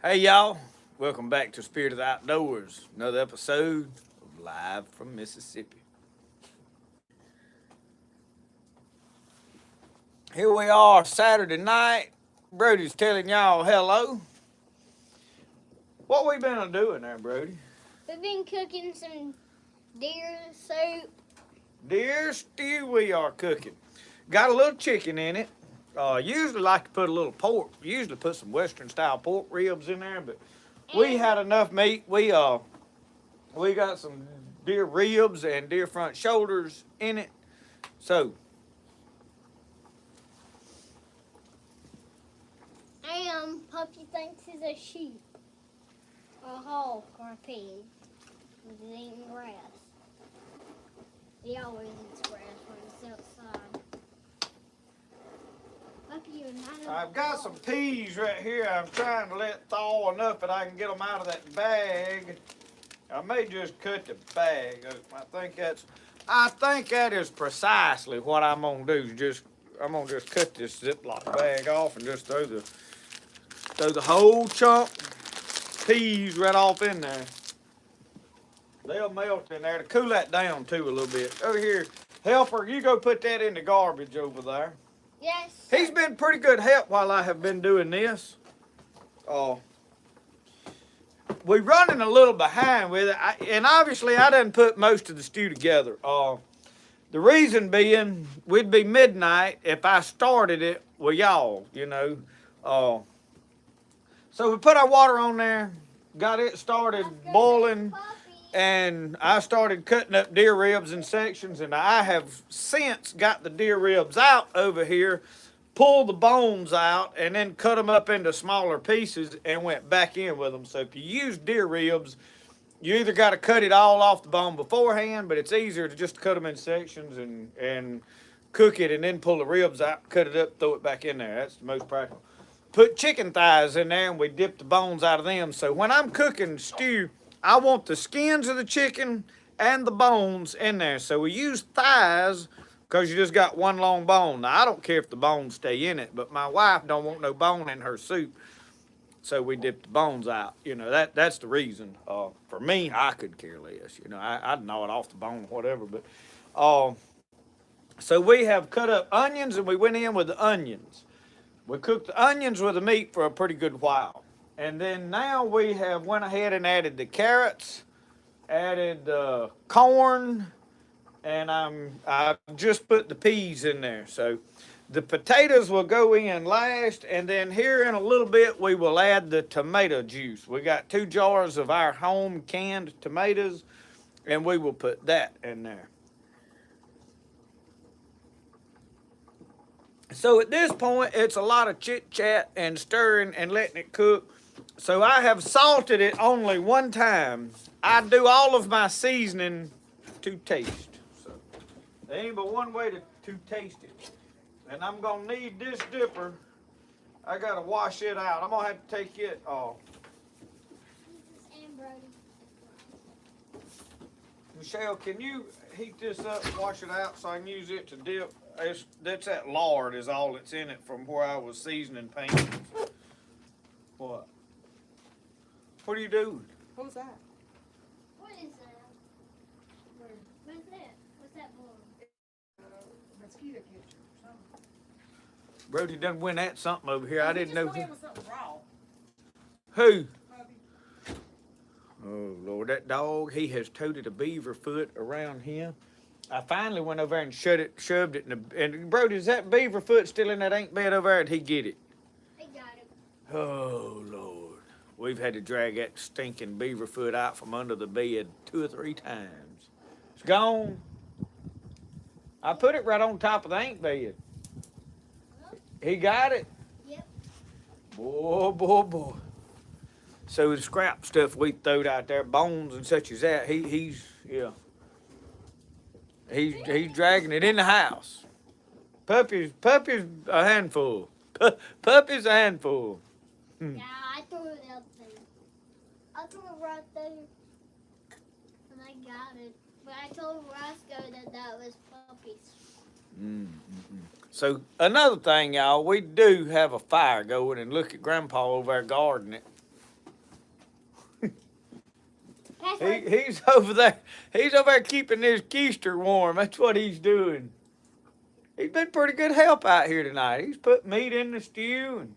Hey y'all, welcome back to Spirit of the Outdoors. Another episode of Live from Mississippi. Here we are, Saturday night. Brody's telling y'all hello. What we been doing there, Brody? We've been cooking some deer soup. Deer stew we are cooking. Got a little chicken in it. Usually like to put a little pork. Usually put some Western style pork ribs in there, but we had enough meat. We got some deer ribs and deer front shoulders in it. So Puppy thinks he's a sheep, a hawk, or a pig. He's eating grass. He always eats grass when he's outside. Puppy, you're not a I've got some peas right here. I'm trying to let thaw enough that I can get them out of that bag. I may just cut the bag. I think that is precisely what I'm gonna do. I'm gonna just cut this Ziploc bag off and just throw the whole chunk peas right off in there. They'll melt in there to cool that down too a little bit. Over here, helper, you go put that in the garbage over there. Yes. He's been pretty good help while I have been doing this. We're running a little behind with it, and obviously I didn't put most of the stew together. The reason being, we'd be midnight if I started it with y'all, you know. So we put our water on there, got it started boiling, and I started cutting up deer ribs in sections, and I have since got the deer ribs out over here, pulled the bones out, and then cut them up into smaller pieces and went back in with them. So if you use deer ribs, you either got to cut it all off the bone beforehand, but it's easier to just cut them in sections and cook it and then pull the ribs out, cut it up, throw it back in there. That's the most practical. Put chicken thighs in there and we dip the bones out of them. So when I'm cooking stew, I want the skins of the chicken and the bones in there. So we use thighs because you just got one long bone. Now, I don't care if the bones stay in it, but my wife don't want no bone in her soup. So we dip the bones out. You know, that's the reason. For me, I could care less. You know, I'd gnaw it off the bone or whatever. But so we have cut up onions and we went in with the onions. We cooked the onions with the meat for a pretty good while. And then now we have went ahead and added the carrots, added corn, and I've just put the peas in there. So the potatoes will go in last, and then here in a little bit we will add the tomato juice. We got 2 jars of our home canned tomatoes, and we will put that in there. So at this point, it's a lot of chit-chat and stirring and letting it cook. So I have salted it only one time. I do all of my seasoning to taste. So there ain't but one way to taste it. And I'm gonna need this dipper. I gotta wash it out. I'm gonna have to take it off. Michelle, can you heat this up and wash it out so I can use it to dip? That's that lard is all that's in it from where I was seasoning pans. What? What are you doing? Who's that? What is that? What's that? What's that for? Mosquito catcher or something. Brody done went at something over here. I didn't know. It was something raw. Who? Puppy. Oh, Lord, that dog, he has toted a beaver foot around him. I finally went over there and shoved it in the, and Brody, is that beaver foot still in that ink bed over there? Did he get it? I got it. Oh, Lord. We've had to drag that stinking beaver foot out from under the bed 2 or 3 times. It's gone. I put it right on top of the ink bed. He got it? Yep. Boy. So the scrap stuff we throwed out there, bones and such as that, he's dragging it in the house. Puppy's a handful. Puppy's a handful. Yeah, I threw it out there. I threw it right there. And I got it. But I told Roscoe that was Puppy's. So another thing, y'all, we do have a fire going, and look at Grandpa over there gardening. Pass one. He's over there. He's over there keeping his keister warm. That's what he's doing. He's been pretty good help out here tonight. He's put meat in the stew and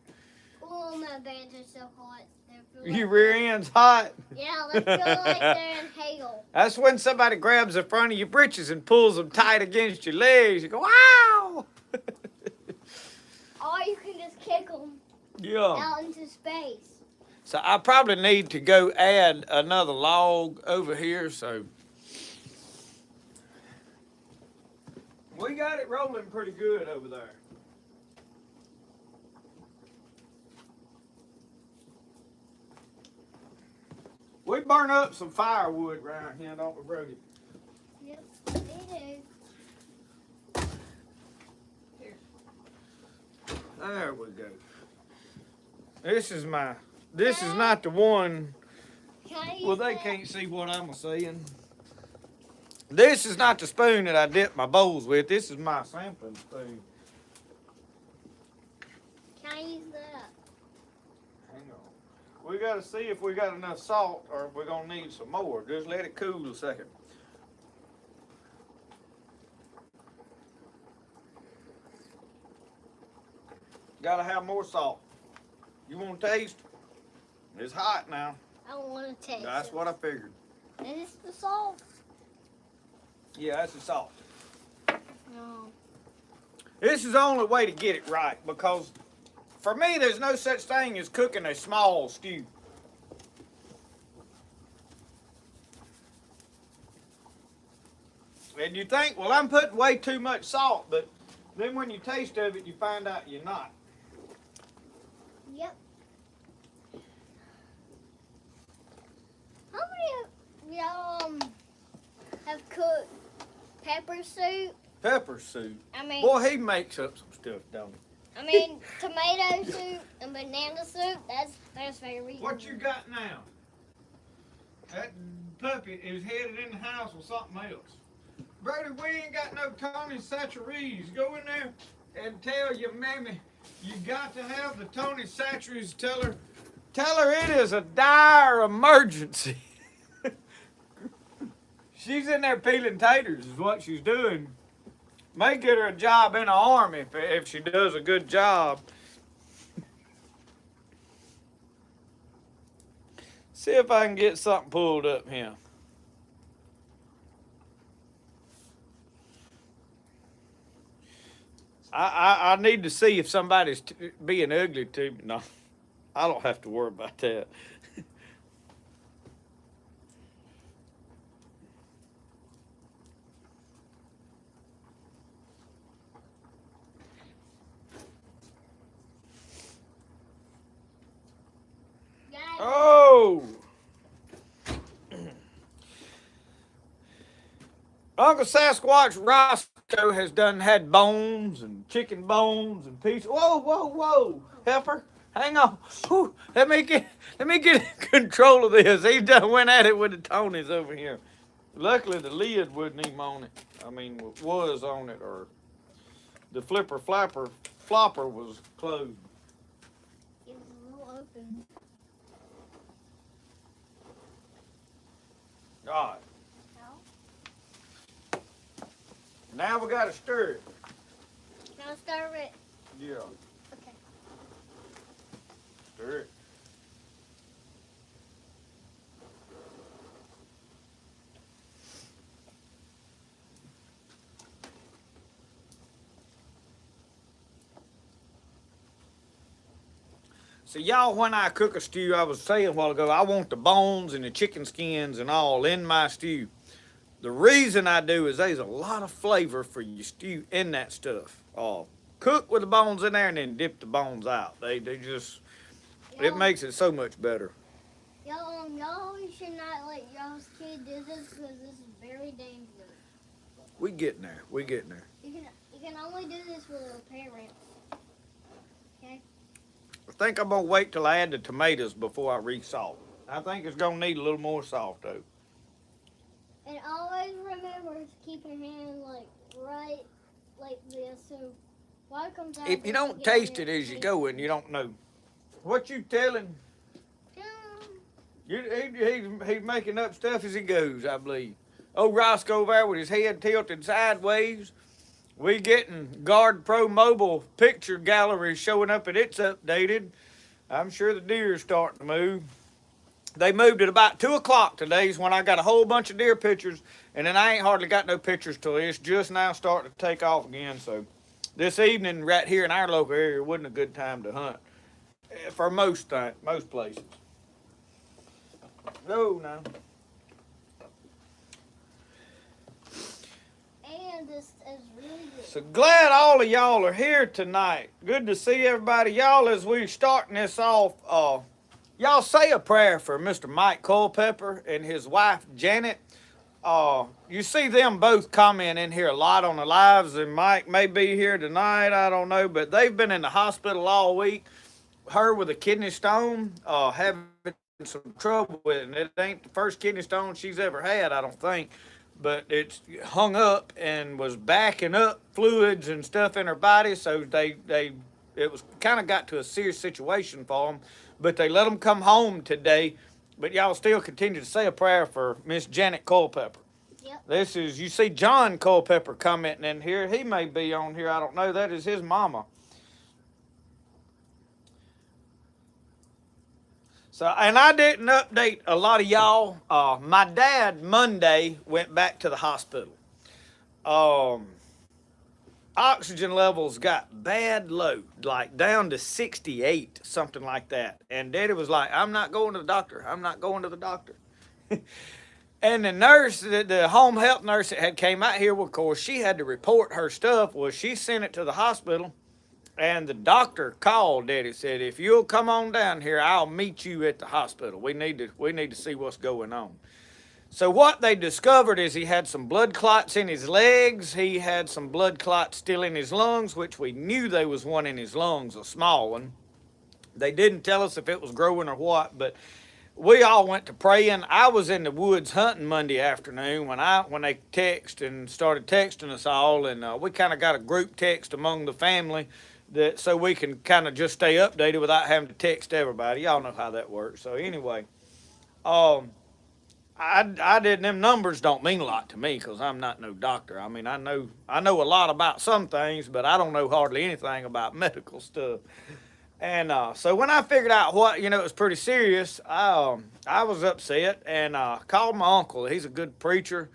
Oh, my bands are so hot. They feel your like rear they're- end's hot. Yeah, they feel like they're in hail. That's when somebody grabs the front of your britches and pulls them tight against your legs. You go, wow! Or you can just kick them Yeah. out into space. So I probably need to go add another log over here. So we got it rolling pretty good over there. We burn up some firewood around here, don't we, Brody? Yep, they do. There we go. This is not the one. Can I use Well, they that? can't see what I'm saying. This is not the spoon that I dip my bowls with. This is my sampling spoon. Can I use that? Hang on. We got to see if we got enough salt or if we're going to need some more. Just let it cool a second. Got to have more salt. You want to taste? It's hot now. I don't want to taste That's it. what I figured. And it's the salt. Yeah, that's the salt. No. This is the only way to get it right because for me, there's no such thing as cooking a small stew. And you think, well, I'm putting way too much salt, but then when you taste of it, you find out you're not. Yep. How many of y'all have cooked pepper soup? Pepper soup. I mean, Boy, he makes up some stuff, don't he? I mean tomato soup and banana soup. That's very reasonable. What you got now? That puppy is headed in the house with something else. Brody, we ain't got no Tony Satcheries. Go in there and tell your mammy you got to have the Tony Satcheries. Tell her it is a dire emergency. She's in there peeling taters is what she's doing. May get her a job in the army if she does a good job. See if I can get something pulled up here. I need to see if somebody's being ugly to me. No, I don't have to worry about that. Guys, Oh! Uncle Sasquatch Roscoe has had bones and chicken bones and pieces. Whoa, whoa, whoa, heifer, hang on. Whew. Let me get control of this. He done went at it with the Tonys over here. Luckily, the lid wasn't even on it. I mean, was on it, or the flopper was closed. it was a little open. God. No. Now we gotta stir it. Now stir it. Yeah, Okay. stir it. So y'all, when I cook a stew, I was saying a while ago, I want the bones and the chicken skins and all in my stew. The reason I do is there's a lot of flavor for your stew in that stuff. Cook with the bones in there and then dip the bones out. They just, it makes it so much better. Y'all should not let y'all's kid do this because this is very dangerous. We getting there. We getting there. You can only do this with your parents. Okay? I think I'm gonna wait till I add the tomatoes before I re-salt. I think it's gonna need a little more salt though. And always remember to keep your hand right like this so water comes out. If you don't taste it as you go and you don't know. What you telling? He's making up stuff as he goes, I believe. Old Roscoe over there with his head tilted sideways. We getting Guard Pro Mobile picture gallery showing up and it's updated. I'm sure the deer's starting to move. They moved at about 2 o'clock today is when I got a whole bunch of deer pictures, and then I ain't hardly got no pictures till it's just now starting to take off again. So this evening right here in our local area wasn't a good time to hunt for most places. No, no. And this is really good. So glad all of y'all are here tonight. Good to see everybody. Y'all, as we're starting this off, y'all say a prayer for Mr. Mike Culpepper and his wife, Janet. You see them both comment in here a lot on the lives, and Mike may be here tonight, I don't know, but they've been in the hospital all week. Her with a kidney stone, having some trouble with it, and it ain't the first kidney stone she's ever had, I don't think. But it's hung up and was backing up fluids and stuff in her body, so it was kind of got to a serious situation for them. But they let them come home today. But y'all still continue to say a prayer for Miss Janet Culpepper. Yep. This is, you see John Culpepper commenting in here. He may be on here, I don't know. That is his mama. So, and I didn't update a lot of y'all. My dad Monday went back to the hospital. Oxygen levels got bad low, like down to 68, something like that. And Daddy was like, I'm not going to the doctor. I'm not going to the doctor. And the nurse, the home health nurse that had came out here, well, of course, she had to report her stuff. Well, she sent it to the hospital. And the doctor called Daddy, said, if you'll come on down here, I'll meet you at the hospital. We need to see what's going on. So what they discovered is he had some blood clots in his legs. He had some blood clots still in his lungs, which we knew there was one in his lungs, a small one. They didn't tell us if it was growing or what, but we all went to praying. I was in the woods hunting Monday afternoon when they started texting us all, and we kind of got a group text among the family so we can kind of just stay updated without having to text everybody. Y'all know how that works. So anyway, them numbers don't mean a lot to me because I'm not no doctor. I mean, I know a lot about some things, but I don't know hardly anything about medical stuff. And so when I figured out it was pretty serious, I was upset and called my uncle. He's a good preacher,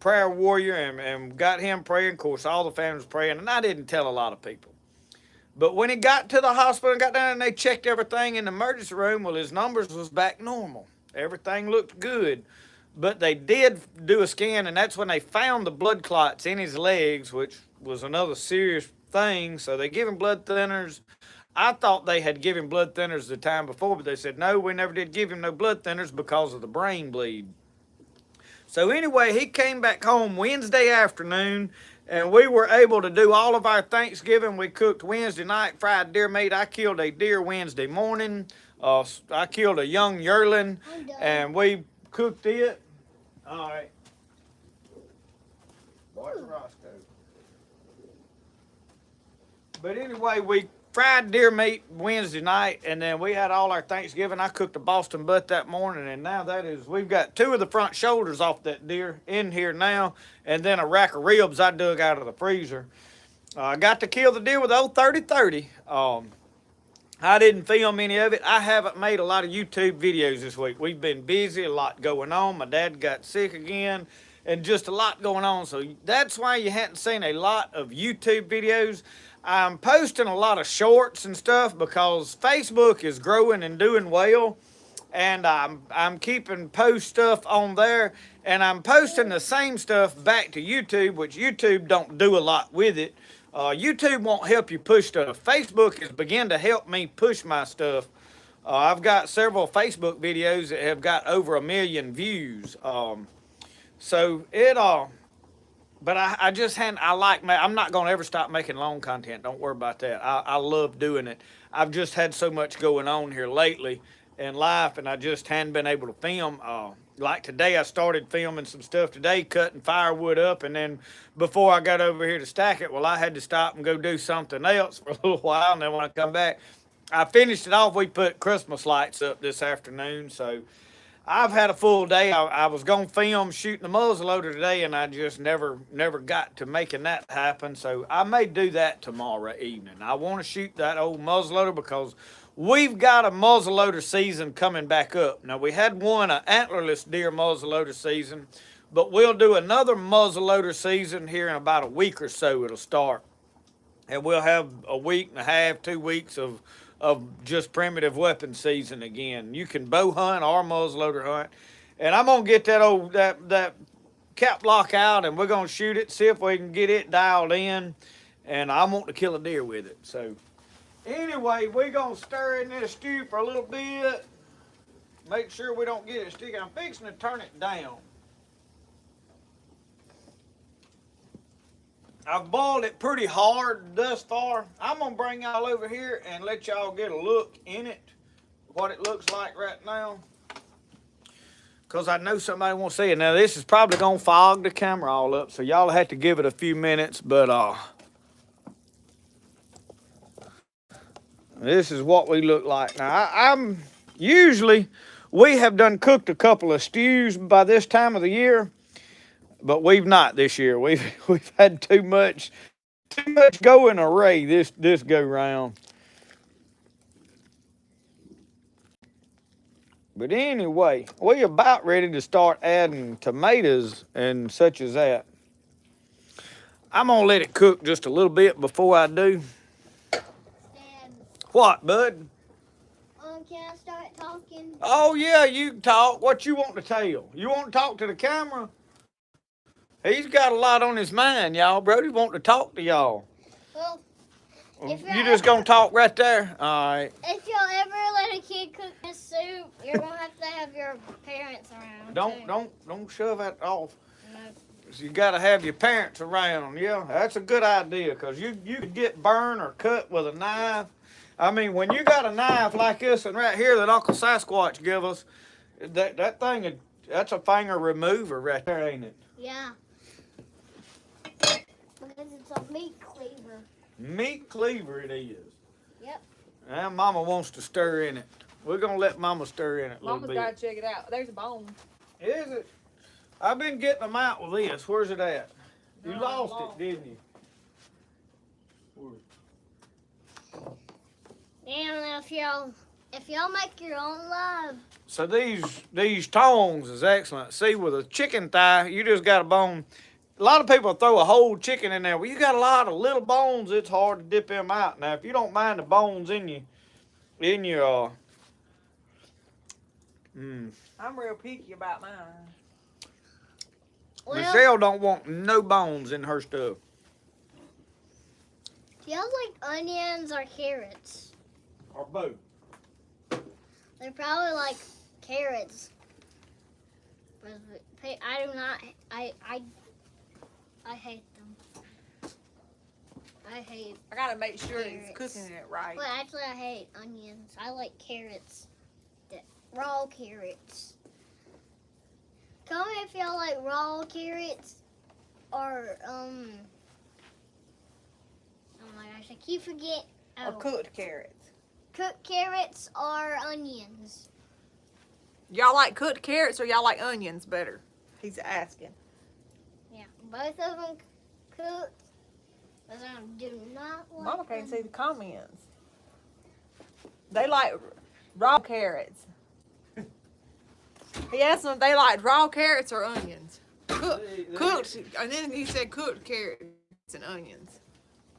prayer warrior, and got him praying. Of course, all the family was praying, and I didn't tell a lot of people. But when he got to the hospital and got down and they checked everything in the emergency room, well, his numbers was back normal. Everything looked good. But they did do a scan, and that's when they found the blood clots in his legs, which was another serious thing. So they give him blood thinners. I thought they had given blood thinners the time before, but they said, no, we never did give him no blood thinners because of the brain bleed. So anyway, he came back home Wednesday afternoon, and we were able to do all of our Thanksgiving. We cooked Wednesday night, fried deer meat. I killed a deer Wednesday morning. I killed a young yearling, and we cooked it. All right. Where's Roscoe? But anyway, we fried deer meat Wednesday night, and then we had all our Thanksgiving. I cooked a Boston butt that morning, and now we've got 2 of the front shoulders off that deer in here now, and then a rack of ribs I dug out of the freezer. I got to kill the deer with the old 30-30. I didn't film any of it. I haven't made a lot of YouTube videos this week. We've been busy, a lot going on. My dad got sick again, and just a lot going on. So that's why you hadn't seen a lot of YouTube videos. I'm posting a lot of shorts and stuff because Facebook is growing and doing well, and I'm keeping post stuff on there, and I'm posting the same stuff back to YouTube, which YouTube don't do a lot with it. YouTube won't help you push stuff. Facebook has begun to help me push my stuff. I've got several Facebook videos that have got over 1 million views. But I'm not going to ever stop making long content. Don't worry about that. I love doing it. I've just had so much going on here lately in life, and I just hadn't been able to film. Like today, I started filming some stuff today, cutting firewood up, and then before I got over here to stack it, well, I had to stop and go do something else for a little while, and then when I come back, I finished it off. We put Christmas lights up this afternoon, so I've had a full day. I was gonna film shooting the muzzleloader today, and I just never got to making that happen. So I may do that tomorrow evening. I want to shoot that old muzzleloader because we've got a muzzleloader season coming back up. Now we had an antlerless deer muzzleloader season, but we'll do another muzzleloader season here in about a week or so. It'll start, and we'll have a week and a half, 2 weeks of just primitive weapon season again. You can bow hunt or muzzleloader hunt. And I'm gonna get that cap block out, and we're gonna shoot it, see if we can get it dialed in. And I want to kill a deer with it. So anyway, we're gonna stir in this stew for a little bit. Make sure we don't get it sticky. I'm fixing to turn it down. I've boiled it pretty hard thus far. I'm gonna bring y'all over here and let y'all get a look in it, what it looks like right now. Cause I know somebody won't see it. Now this is probably gonna fog the camera all up, so y'all have to give it a few minutes, but this is what we look like. Now I'm usually, we have done cooked a couple of stews by this time of the year. But we've not this year. We've had too much go in array this go round. But anyway, we about ready to start adding tomatoes and such as that. I'm gonna let it cook just a little bit before I do. Dad, What, bud? can I start talking? Oh yeah, you can talk. What you want to tell? You want to talk to the camera? He's got a lot on his mind, y'all. Brody want to talk to y'all. Well, if You just gonna talk right there? All right. if you'll ever let a kid cook this soup, you're gonna have your parents around. Don't shove that off. No. You got to have your parents around. Yeah, that's a good idea because you could get burned or cut with a knife. I mean, when you got a knife like this one right here that Uncle Sasquatch give us, that thing, that's a finger remover right there, ain't it? Yeah. Because it's a meat cleaver. Meat cleaver it is. Yep. And Mama wants to stir in it. We're going to let Mama stir in it a little Mama's bit. got to check it out. There's a bone. Is it? I've been getting them out with this. Where's it at? You No, lost long. it, didn't you? And if y'all make your own love. So these tongs is excellent. See, with a chicken thigh, you just got a bone. A lot of people throw a whole chicken in there. Well, you got a lot of little bones. It's hard to dip them out. Now, if you don't mind the bones in your I'm real picky about mine. Well, Michelle don't want no bones in her stuff. do y'all like onions or carrots? Or both. They're probably like carrots. But I do not. I hate them. I gotta make sure it's Carrots. cooking it right. Well, actually, I hate onions. I like carrots. Raw carrots. Tell me if y'all like raw carrots or oh my gosh, I keep forgetting. Or cooked carrots. Cooked carrots or onions. Y'all like cooked carrots or y'all like onions better? He's asking. Yeah, both of them cooked. But I do not like Mama can't them. see the comments. They like raw carrots. He asked them if they like raw carrots or onions. Cooked, and then he said cooked carrots and onions.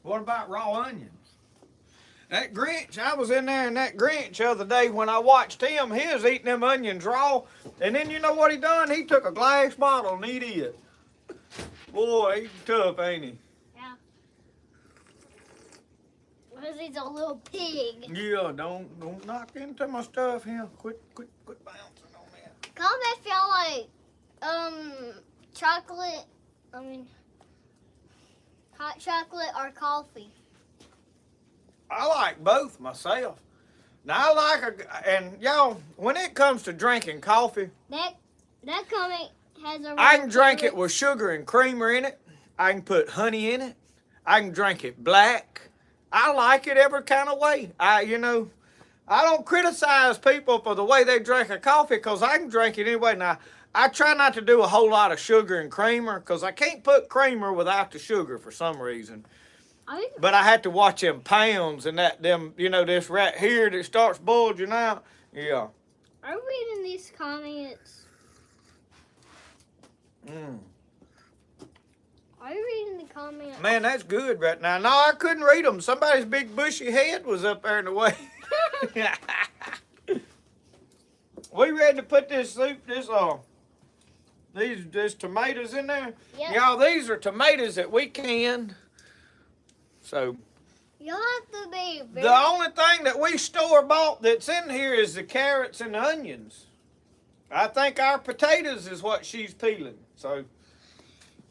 What about raw onions? That Grinch, I was in there in that Grinch the other day when I watched him. He was eating them onions raw. And then you know what he done? He took a glass bottle and eat it. Boy, he's tough, ain't he? Yeah. Because he's a little pig. Yeah, don't knock into my stuff here. Quit bouncing on that. Comment if y'all like chocolate. Hot chocolate or coffee. I like both myself. Now I like and y'all, when it comes to drinking coffee, That comment has a. I can drink it with sugar and creamer in it. I can put honey in it. I can drink it black. I like it every kind of way. I don't criticize people for the way they drink a coffee because I can drink it anyway. Now, I try not to do a whole lot of sugar and creamer because I can't put creamer without the sugar for some reason. But I had to watch them pounds and this right here that starts bulging out. Yeah. Are we reading these comments? Are you reading the comments? Man, that's good right now. No, I couldn't read them. Somebody's big bushy head was up there in the way. We ready to put this these tomatoes in there? Yep. Y'all, these are tomatoes that we canned. So You'll have to be very... the only thing that we store bought that's in here is the carrots and the onions. I think our potatoes is what she's peeling. So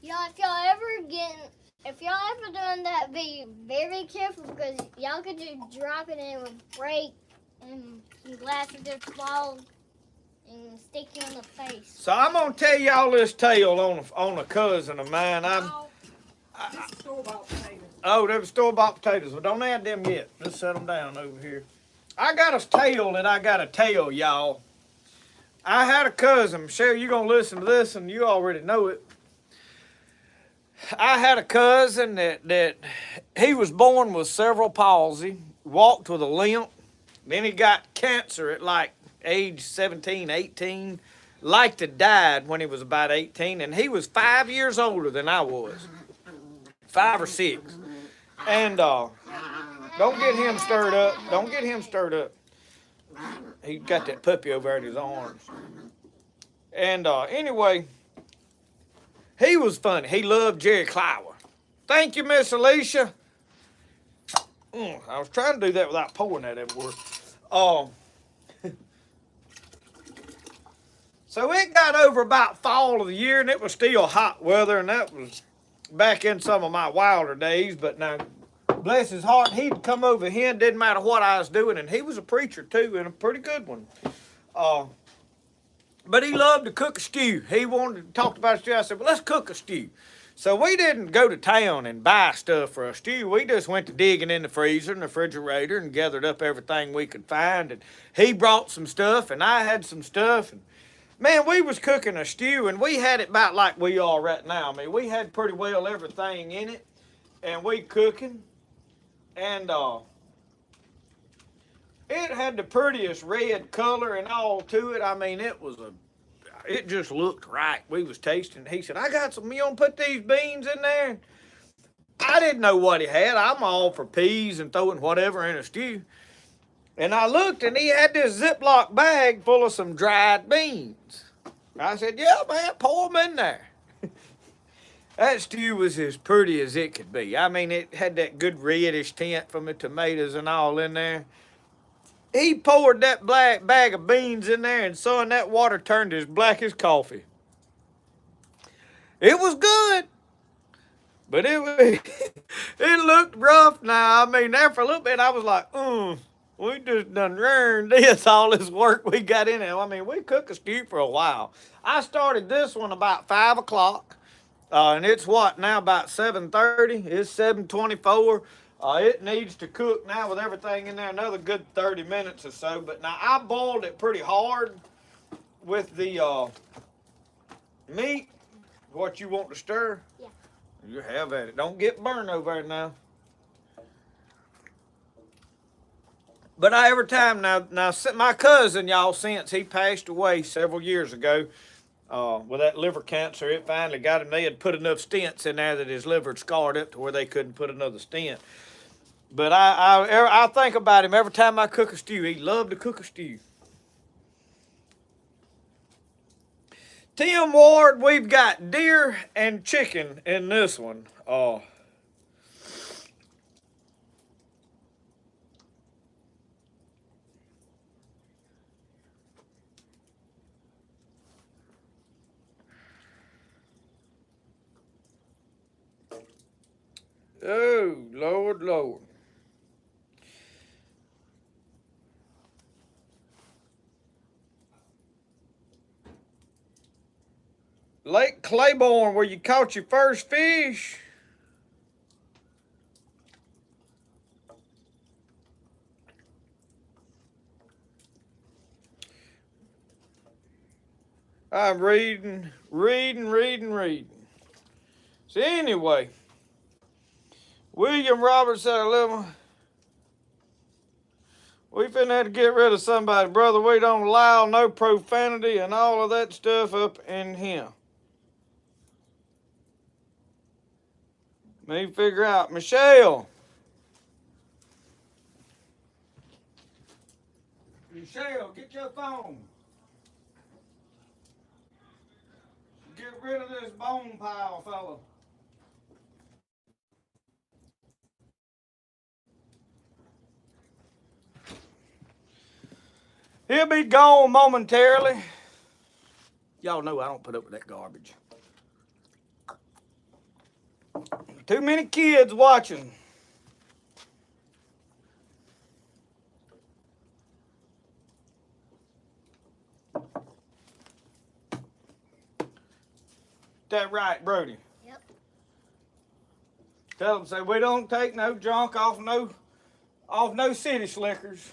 Y'all, if y'all ever doing that, be very careful because y'all could just drop it and it would break and some glass would just fall and stick you in the face. So I'm gonna tell y'all this tale on a cousin of mine. This is store-bought potatoes. Oh, they were store-bought potatoes. Well, don't add them yet. Just set them down over here. I got a tale that I gotta tell y'all. I had a cousin. Michelle, you're gonna listen to this and you already know it. I had a cousin that he was born with cerebral palsy, walked with a limp. Then he got cancer at like age 17, 18. Like to died when he was about 18, and he was 5 years older than I was. 5 or 6. And don't get him stirred up. Don't get him stirred up. He got that puppy over there in his arms. And anyway, he was funny. He loved Jerry Clower. Thank you, Miss Alicia. I was trying to do that without pouring that everywhere. So it got over about fall of the year, and it was still hot weather, and that was back in some of my wilder days. But now, bless his heart, he'd come over here, and didn't matter what I was doing, and he was a preacher too, and a pretty good one. But he loved to cook a stew. He wanted to talk about a stew. I said, well, let's cook a stew. So we didn't go to town and buy stuff for a stew. We just went to digging in the freezer and the refrigerator and gathered up everything we could find. And he brought some stuff, and I had some stuff. And man, we was cooking a stew, and we had it about like we are right now. I mean, we had pretty well everything in it, and we cooking. And it had the prettiest red color and all to it. I mean, it just looked right. We was tasting. He said, I got some, you gonna put these beans in there? I didn't know what he had. I'm all for peas and throwing whatever in a stew. And I looked, and he had this Ziploc bag full of some dried beans. I said, yeah, man, pour them in there. That stew was as pretty as it could be. I mean, it had that good reddish tint from the tomatoes and all in there. He poured that black bag of beans in there, and son, that water turned as black as coffee. It was good, but it looked rough now. I mean, after a little bit, I was like, we just done ruined this, all this work we got in there. I mean, we cooked a stew for a while. I started this one about 5 o'clock, and it's what, now about 7:30? It's 7:24. It needs to cook now with everything in there another good 30 minutes or so. But now I boiled it pretty hard with the meat. What you want to stir? Yeah. You have at it. Don't get burned over there now. But every time now, my cousin, y'all, since he passed away several years ago with that liver cancer, it finally got him. They had put enough stents in there that his liver had scarred up to where they couldn't put another stent. But I think about him every time I cook a stew. He loved to cook a stew. Tim Ward, we've got deer and chicken in this one. Oh, Lord, Lord. Lake Claiborne, where you caught your first fish. I'm reading. So anyway, William Roberts said, we finna have to get rid of somebody, brother. We don't allow no profanity and all of that stuff up in here. Let me figure out. Michelle, get your phone. Get rid of this bone pile, fella. He'll be gone momentarily. Y'all know I don't put up with that garbage. Too many kids watching. That right, Brody? Yep. Tell them, say, we don't take no junk off no city slickers.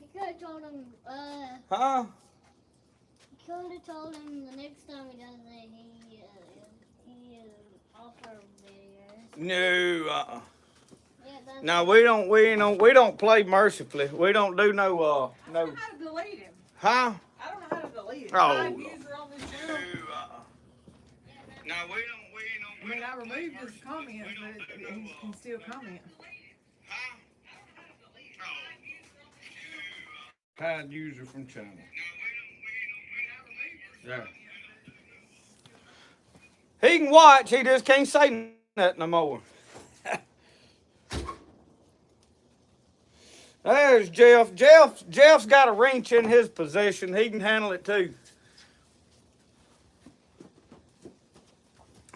You could have told him, Huh? you could have told him the next time he does it, he offer videos. No, Yeah, that's No, we don't play mercifully. We don't do no I don't no. know how to delete him. Huh? I don't know how to delete him. Oh, Live Lord. user on this channel. No, we don't. I mean, I removed his comments, but he can still comment. Hide user from channel. Yeah. He can watch. He just can't say nothing no more. There's Jeff. Jeff's got a wrench in his possession. He can handle it too.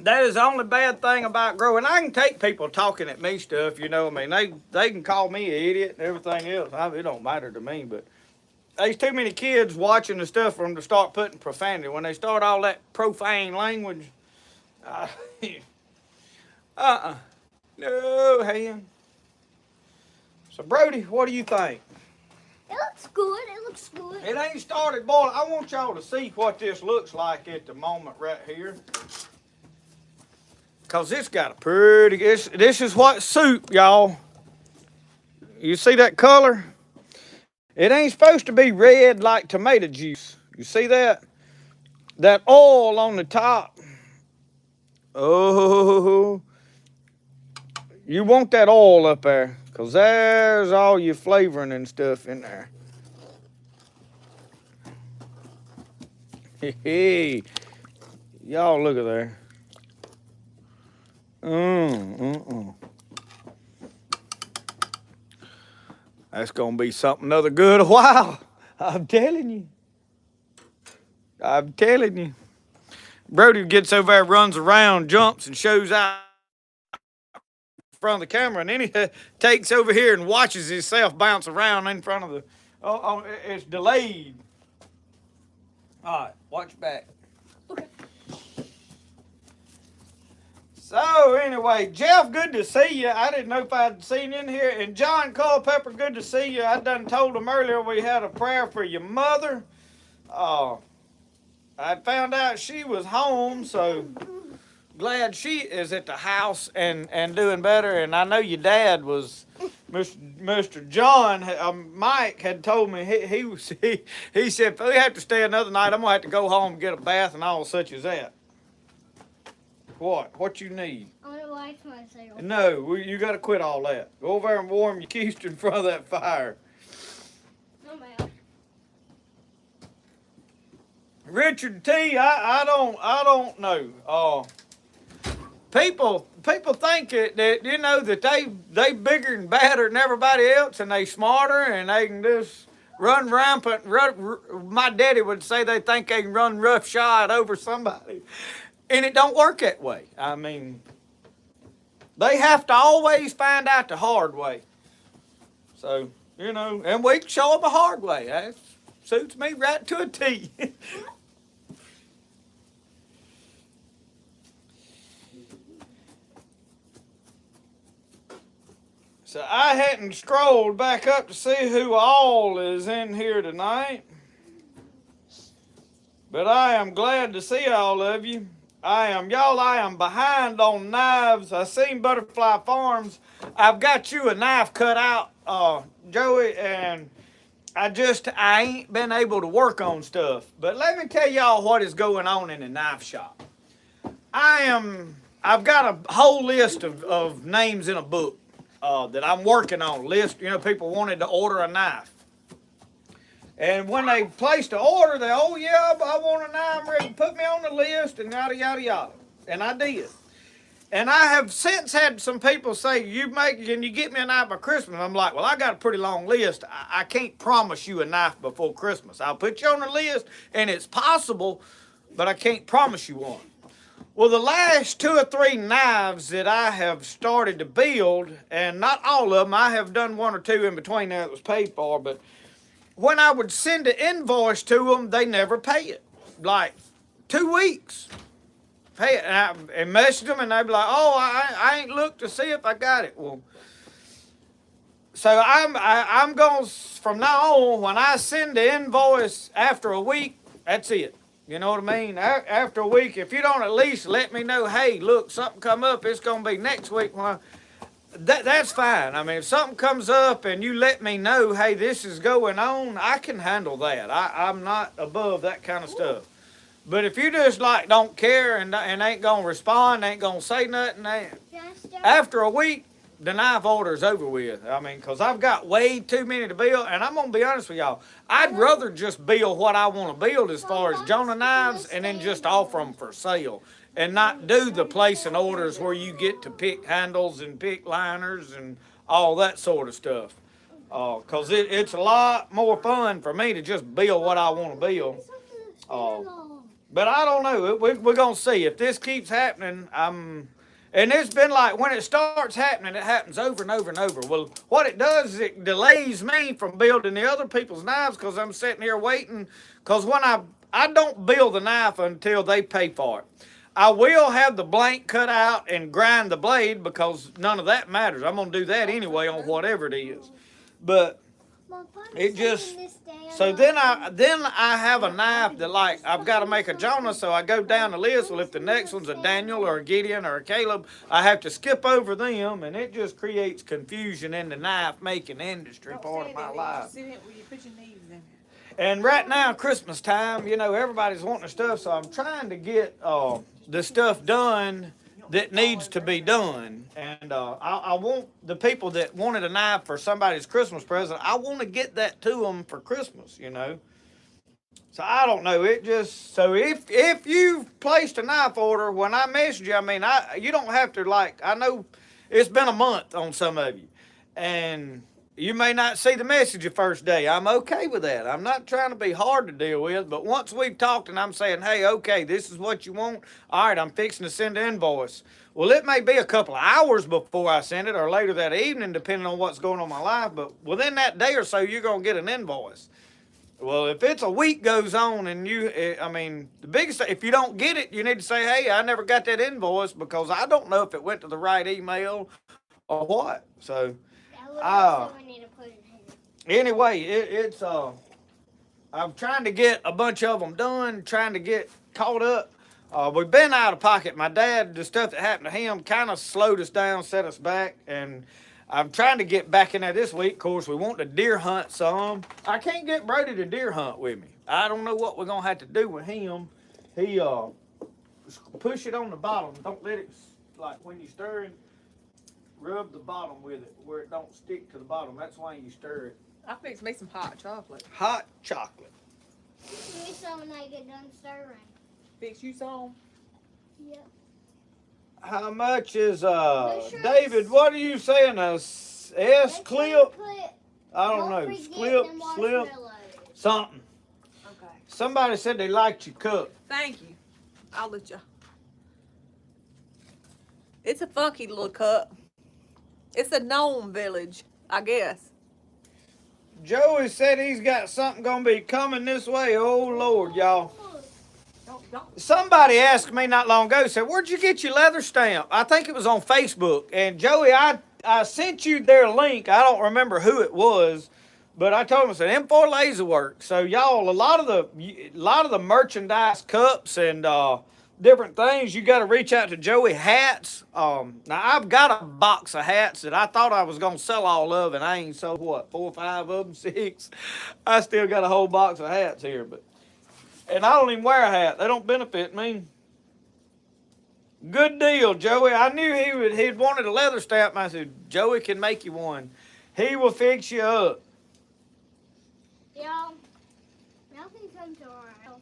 That is the only bad thing about growing. I can take people talking at me stuff, you know. I mean, they can call me an idiot and everything else. It don't matter to me, but there's too many kids watching the stuff for them to start putting profanity. When they start all that profane language, no, hand. So, Brody, what do you think? It looks good. It looks good. It ain't started boiling. I want y'all to see what this looks like at the moment right here. Because it's got a pretty, this is what soup, y'all. You see that color? It ain't supposed to be red like tomato juice. You see that? That oil on the top. Oh, you want that oil up there. Because there's all your flavoring and stuff in there. Hey, y'all look at there. That's gonna be something other good a while. I'm telling you. Brody gets over there, runs around, jumps, and shows out in front of the camera, and then he takes over here and watches himself bounce around in front of the. Oh, it's delayed. All right, watch back. Okay. So anyway, Jeff, good to see you. I didn't know if I'd seen you in here. And John Culpepper, good to see you. I done told him earlier we had a prayer for your mother. I found out she was home, so glad she is at the house and doing better. And I know your dad was, Mr. John, Mike had told me he said, if we have to stay another night, I'm gonna have to go home and get a bath and all such as that. What you need? I want to wax myself. No, you got to quit all that. Go over there and warm your keister in front of that fire. No, ma'am. Richard T, I don't know. People think that you know that they bigger and badder than everybody else, and they smarter, and they can just run rampant. My daddy would say they think they can run roughshod over somebody. And it don't work that way. I mean, they have to always find out the hard way. So, you know, and we can show them a hard way. That suits me right to a T. So I hadn't scrolled back up to see who all is in here tonight. But I am glad to see all of you. I am behind on knives. I seen Butterfly Farms. I've got you a knife cut out, Joey, and I ain't been able to work on stuff. But let me tell y'all what is going on in the knife shop. I've got a whole list of names in a book that I'm working on. People wanted to order a knife. And when they placed the order, oh yeah, I want a knife, ready, put me on the list, and yada yada yada. And I did. And I have since had some people say, can you get me a knife by Christmas? I'm like, well, I got a pretty long list. I can't promise you a knife before Christmas. I'll put you on the list, and it's possible, but I can't promise you one. Well, the last 2 or 3 knives that I have started to build, and not all of them, I have done 1 or 2 in between there that was paid for, but when I would send an invoice to them, they never pay it. Like 2 weeks. Pay it. And message them, and they'd be like, oh, I ain't looked to see if I got it. Well, so I'm going to, from now on, when I send the invoice after a week, that's it. You know what I mean? After a week, if you don't at least let me know, hey, look, something come up, it's going to be next week. Well, that's fine. I mean, if something comes up and you let me know, hey, this is going on, I can handle that. I'm not above that kind of stuff. But if you just like don't care and ain't gonna respond, ain't gonna say nothing, after a week, the knife order's over with. I mean, cause I've got way too many to build, and I'm gonna be honest with y'all. I'd rather just build what I want to build as far as Jonah knives, and then just offer them for sale, and not do the placing orders where you get to pick handles and pick liners and all that sort of stuff. Cause it's a lot more fun for me to just build what I want to build. But I don't know. We're going to see. If this keeps happening, and it's been like when it starts happening, it happens over and over and over. Well, what it does is it delays me from building the other people's knives because I'm sitting here waiting. Because when I don't build the knife until they pay for it. I will have the blank cut out and grind the blade because none of that matters. I'm going to do that anyway on whatever it is. But it just, so then I have a knife that like I've got to make a Jonah, so I go down the list. Well, if the next one's a Daniel or a Gideon or a Caleb, I have to skip over them, and it just creates confusion in the knife making industry part of my life. And right now, Christmas time, everybody's wanting stuff, so I'm trying to get the stuff done that needs to be done. And I want the people that wanted a knife for somebody's Christmas present, I want to get that to them for Christmas, So I don't know. So if you've placed a knife order, when I message you, you don't have to I know it's been a month on some of you. And you may not see the message the first day. I'm okay with that. I'm not trying to be hard to deal with, but once we've talked and I'm saying, hey, okay, this is what you want. All right, I'm fixing to send an invoice. Well, it may be a couple of hours before I send it or later that evening, depending on what's going on in my life, but within that day or so, you're going to get an invoice. Well, if it's a week goes on and the biggest thing, if you don't get it, you need to say, hey, I never got that invoice because I don't know if it went to the right email or what. So, anyway, I'm trying to get a bunch of them done, trying to get caught up. We've been out of pocket. My dad, the stuff that happened to him kind of slowed us down, set us back, and I'm trying to get back in there this week. Of course, we want to deer hunt some. I can't get Brody to deer hunt with me. I don't know what we're going to have to do with him. He, push it on the bottom. Don't let it, like when you stir it, rub the bottom with it where it don't stick to the bottom. That's why you stir it. I fixed me some hot chocolate. Hot chocolate. Give me some when I get done stirring. Fix you some? Yep. How much is David? What are you saying? A S clip? I don't know. Slip, something. Okay. Somebody said they liked your cup. Thank you. I'll let you. It's a funky little cup. It's a gnome village, I guess. Joey said he's got something gonna be coming this way. Oh Lord, y'all. Somebody asked me not long ago, said, where'd you get your leather stamp? I think it was on Facebook. And Joey, I sent you their link. I don't remember who it was, But I told him, I said, them for laser work. So y'all, a lot of the merchandise, cups and different things, you got to reach out to Joey. Hats. Now I've got a box of hats that I thought I was gonna sell all of, and I ain't sold what, 4 or 5 of them, 6. I still got a whole box of hats here, and I don't even wear a hat. They don't benefit me. Good deal, Joey. I knew he'd wanted a leather stamp. I said, Joey can make you one. He will fix you up. Y'all can come to our house.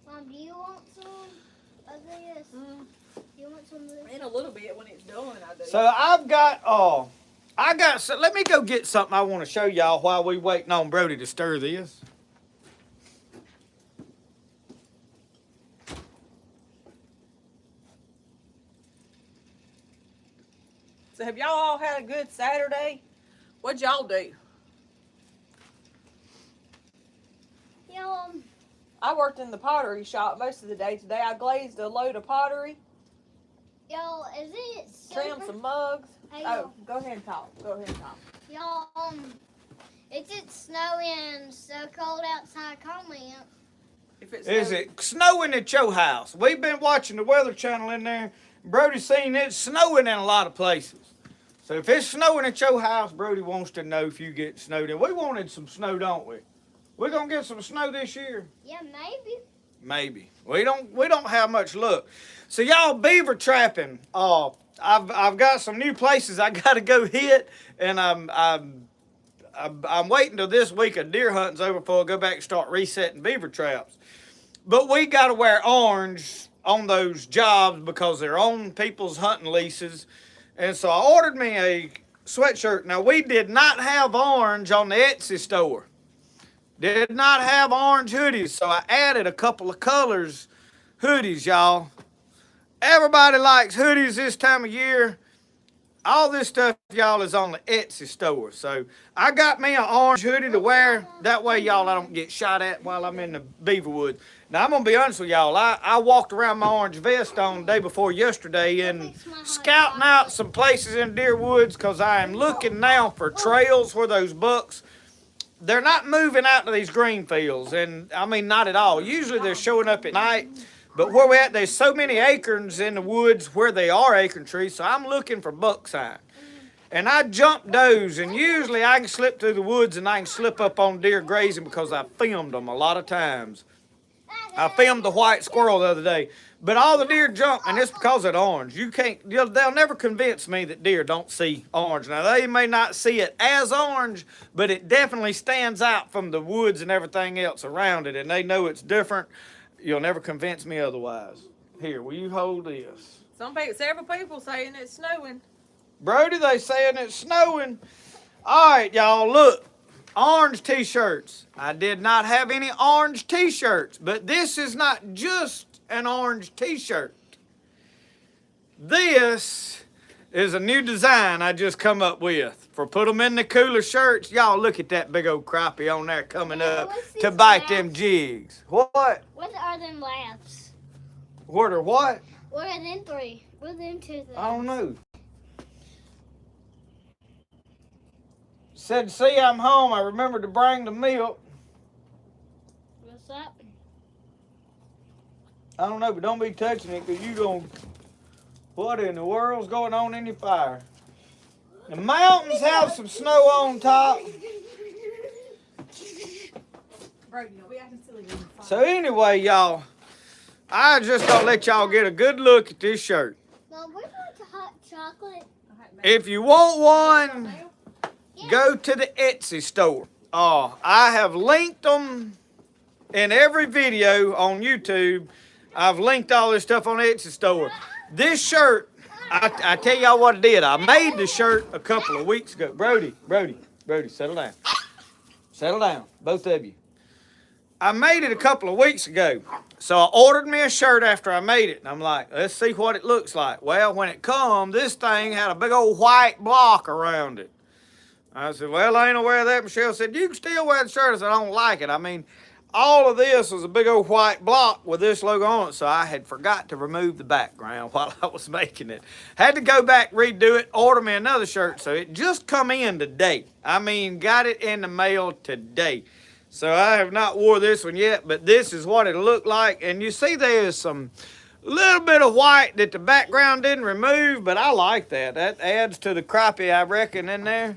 Mom, do you want some of this? You want some of this? In a little bit when it's done, I do. So so let me go get something I want to show y'all while we waiting on Brody to stir this. So have y'all all had a good Saturday? What'd y'all do? Y'all, I worked in the pottery shop most of the day today. I glazed a load of pottery, is it trimmed some mugs. Hey, Oh, go ahead and talk. Go ahead and talk. y'all, is it snowing and so cold outside? Comment. If it's Is it snowing at your house? We've been watching the Weather Channel in there. Brody's seen it snowing in a lot of places. So if it's snowing at your house, Brody wants to know if you get snowed in. We wanted some snow, don't we? We're gonna get some snow this year. Yeah, maybe. Maybe. We don't have much luck. So y'all, beaver trapping. I've got some new places I gotta go hit, and I'm waiting till this week of deer hunting's over before I go back and start resetting beaver traps. But we gotta wear orange on those jobs because they're on people's hunting leases. And so I ordered me a sweatshirt. Now we did not have orange on the Etsy store. Did not have orange hoodies, so I added a couple of colors hoodies, y'all. Everybody likes hoodies this time of year. All this stuff, y'all, is on the Etsy store. So I got me an orange hoodie to wear. That way, y'all, I don't get shot at while I'm in the beaver woods. Now, I'm going to be honest with y'all. I walked around my orange vest on the day before yesterday and scouting out some places in deer woods because I am looking now for trails where those bucks, they're not moving out to these green fields. And, I mean, not at all. Usually they're showing up at night. But where we're at, there's so many acorns in the woods where they are acorn trees, so I'm looking for buck sign. And I jump those, and usually I can slip through the woods and I can slip up on deer grazing because I filmed them a lot of times. I filmed the white squirrel the other day. But all the deer jump, and it's because of the orange. They'll never convince me that deer don't see orange. Now, they may not see it as orange, but it definitely stands out from the woods and everything else around it, and they know it's different. You'll never convince me otherwise. Here, will you hold this? Several people saying it's snowing. Brody, they saying it's snowing. All right, y'all, look. Orange t-shirts. I did not have any orange t-shirts, but this is not just an orange t-shirt. This is a new design I just come up with. For put them in the cooler shirts. Y'all look at that big old crappie on there coming up to bite them jigs. What? What are them labs? What are what? What are them 3? What are them 2 things? I don't know. Said, see, I'm home. I remembered to bring the milk. What's that? I don't know, but don't be touching it because you going to... What in the world's going on in your fire? The mountains have some snow on top. So anyway, y'all, I just gonna let y'all get a good look at this shirt. Mom, we're going to hot chocolate. If you want one, go to the Etsy store. I have linked them in every video on YouTube. I've linked all this stuff on the Etsy store. This shirt, I tell y'all what I did. I made the shirt a couple of weeks ago. Brody, settle down. Settle down, both of you. I made it a couple of weeks ago. So I ordered me a shirt after I made it. And I'm like, let's see what it looks like. Well, when it come, this thing had a big old white block around it. I said, well, I ain't gonna wear that. Michelle said, you can still wear the shirt. I said, I don't like it. I mean, all of this was a big old white block with this logo on it, so I had forgot to remove the background while I was making it. Had to go back, redo it, order me another shirt, so it just come in today. I mean, got it in the mail today. So I have not wore this one yet, but this is what it'll look like. And you see there's some little bit of white that the background didn't remove, but I like that. That adds to the crappie, I reckon, in there.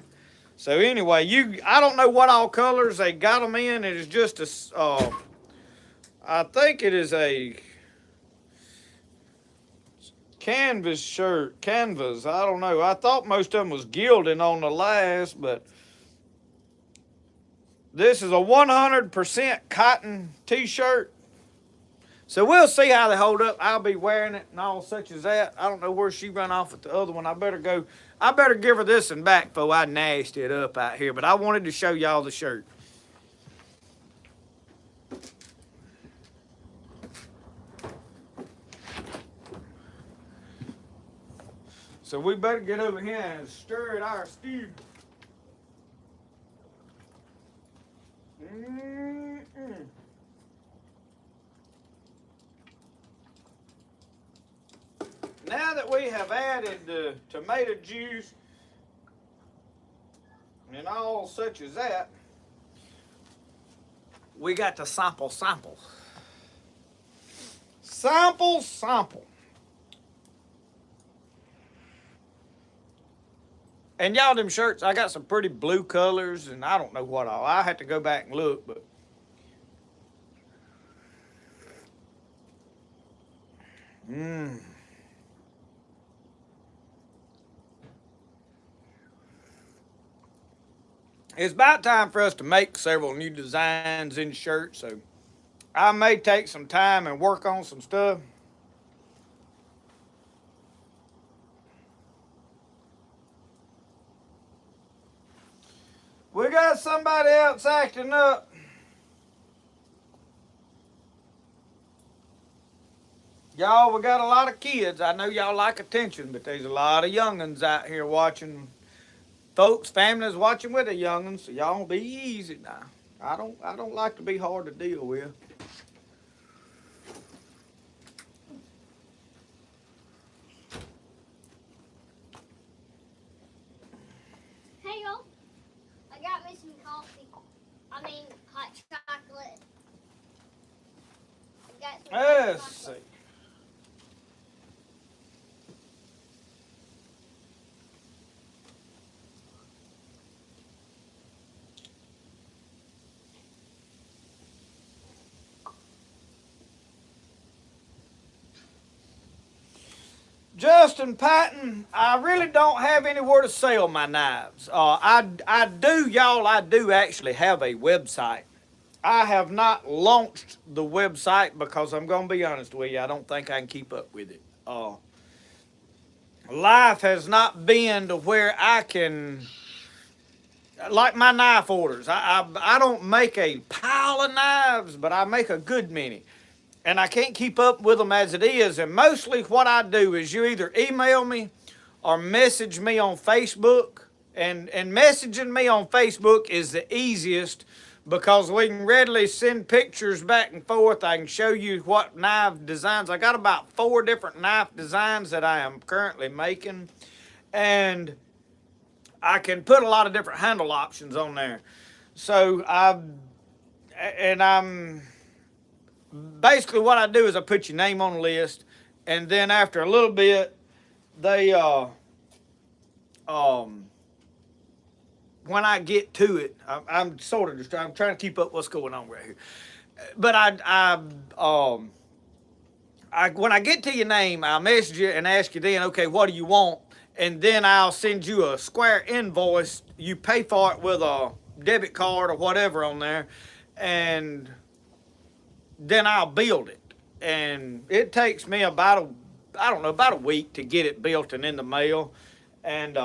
So anyway, I don't know what all colors they got them in. It is just I think it is a canvas shirt, canvas. I don't know. I thought most of them was gilding on the last, but this is a 100% cotton t-shirt. So we'll see how they hold up. I'll be wearing it and all such as that. I don't know where she run off with the other one. I better give her this one back before I nasty it up out here. But I wanted to show y'all the shirt. So we better get over here and stir it our stew. Now that we have added the tomato juice and all such as that, we got to sample. Sample. And y'all, them shirts, I got some pretty blue colors, and I don't know what all. I have to go back and look, but it's about time for us to make several new designs in shirts, so I may take some time and work on some stuff. We got somebody else acting up. Y'all, we got a lot of kids. I know y'all like attention, but there's a lot of young'uns out here watching. Folks, families watching with the young'uns, so y'all be easy now. I don't like to be hard to deal with. Hey y'all, I got me some coffee. I mean hot chocolate. I got some Let's hot see. chocolate. Justin Patton, I really don't have anywhere to sell my knives. I do actually have a website. I have not launched the website because I'm going to be honest with you, I don't think I can keep up with it. Life has not been to where I can, like my knife orders. I don't make a pile of knives, but I make a good many. And I can't keep up with them as it is. And mostly what I do is you either email me or message me on Facebook. And messaging me on Facebook is the easiest because we can readily send pictures back and forth. I can show you what knife designs. I got about 4 different knife designs that I am currently making. And I can put a lot of different handle options on there. So basically what I do is I put your name on the list, and then after a little bit, they when I get to it, I'm sort of just I'm trying to keep up what's going on right here. But when I get to your name, I'll message you and ask you then, okay, what do you want? And then I'll send you a square invoice. You pay for it with a debit card or whatever on there, and then I'll build it. And it takes me about a week to get it built and in the mail. And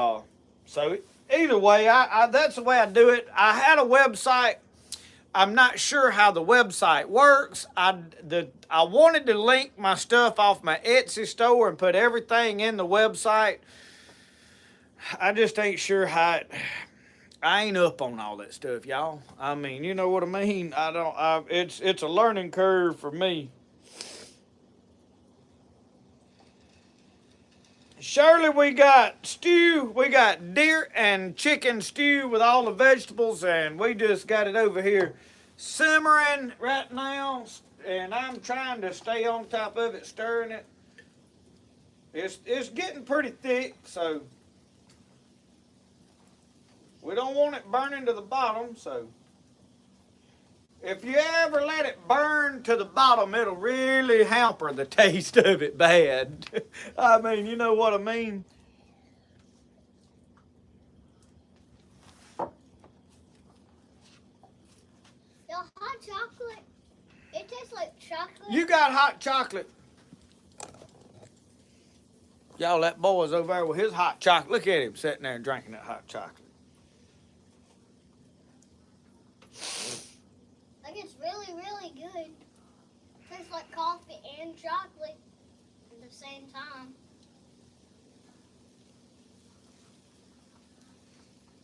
so either way, that's the way I do it. I had a website. I'm not sure how the website works. I wanted to link my stuff off my Etsy store and put everything in the website. I just ain't sure how I ain't up on all that stuff, y'all. I mean, you know what I mean? It's a learning curve for me. Shirley, we got stew. We got deer and chicken stew with all the vegetables, and we just got it over here simmering right now. And I'm trying to stay on top of it, stirring it. It's getting pretty thick, so we don't want it burning to the bottom. So if you ever let it burn to the bottom, it'll really hamper the taste of it bad. I mean, you know what I mean? The hot chocolate, it tastes like chocolate. You got hot chocolate. Y'all, that boy's over there with his hot chocolate. Look at him sitting there drinking that hot chocolate. Like it's really, really good. Tastes like coffee and chocolate at the same time.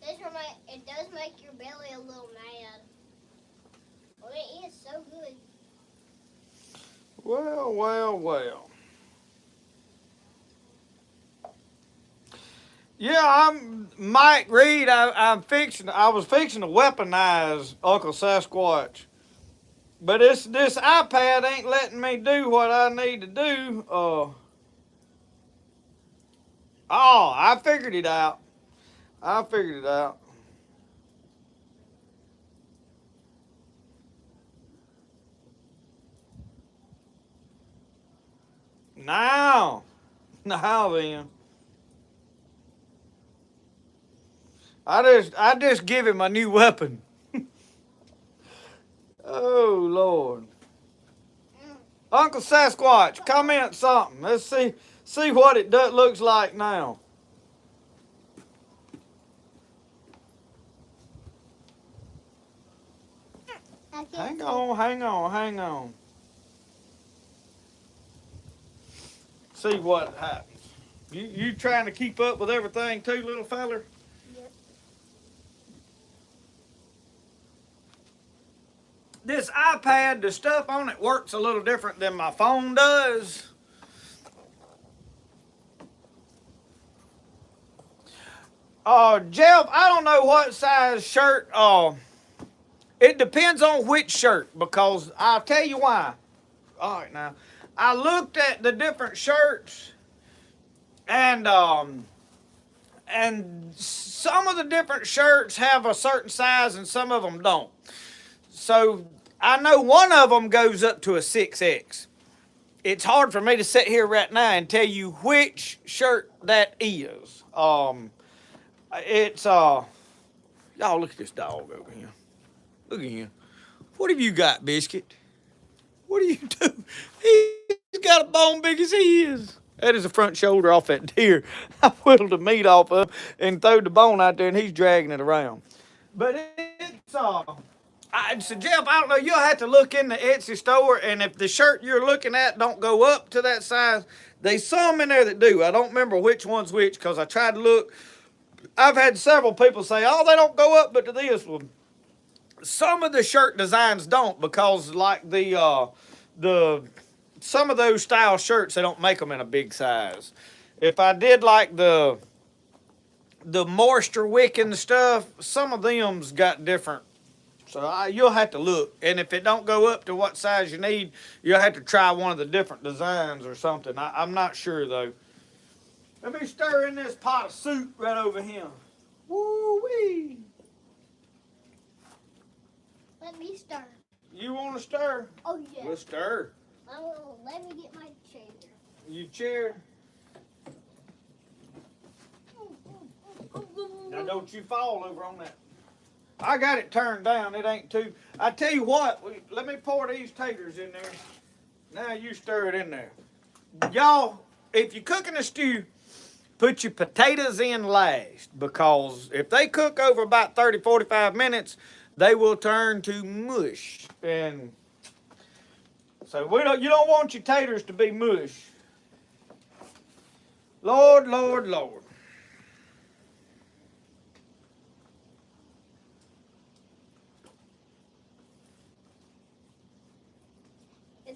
It does make your belly a little mad. Well, it is so good. Well, well, well. Yeah, I'm Mike Reed. I was fixing to weaponize Uncle Sasquatch, but this iPad ain't letting me do what I need to do. I figured it out. I figured it out. Now then. I just give him a new weapon. Oh Lord. Uncle Sasquatch, comment something. Let's see what it looks like now. Hang on. See what happens. You trying to keep up with everything too, little feller? Yep. This iPad, the stuff on it works a little different than my phone does. Jeff, I don't know what size shirt. It depends on which shirt, because I'll tell you why. All right, now I looked at the different shirts, and some of the different shirts have a certain size, and some of them don't. So I know one of them goes up to a 6X. It's hard for me to sit here right now and tell you which shirt that is. Y'all look at this dog over here. Look at him. What have you got, Biscuit? What do you do? He's got a bone big as he is. That is the front shoulder off that deer. I whittled the meat off of and threw the bone out there, and he's dragging it around. But so Jeff, I don't know. You'll have to look in the Etsy store, and if the shirt you're looking at don't go up to that size, there's some in there that do. I don't remember which one's which, because I tried to look. I've had several people say, "Oh, they don't go up, but to this one." Some of the shirt designs don't, because like the some of those style shirts, they don't make them in a big size. If I did like the moisture wicking stuff, some of them's got different. So you'll have to look, and if it don't go up to what size you need, you'll have to try one of the different designs or something. I'm not sure though. Let me stir in this pot of soup right over here. Woo wee! Let me stir. You want to stir? Oh yeah. Let's stir. Let me get my chair. You chair. Now don't you fall over on that. I got it turned down. It ain't too. I tell you what. Let me pour these taters in there. Now you stir it in there. Y'all, if you're cooking a stew, put your potatoes in last, because if they cook over about 30, 45 minutes, they will turn to mush. And so you don't want your taters to be mush. Lord, Lord, Lord.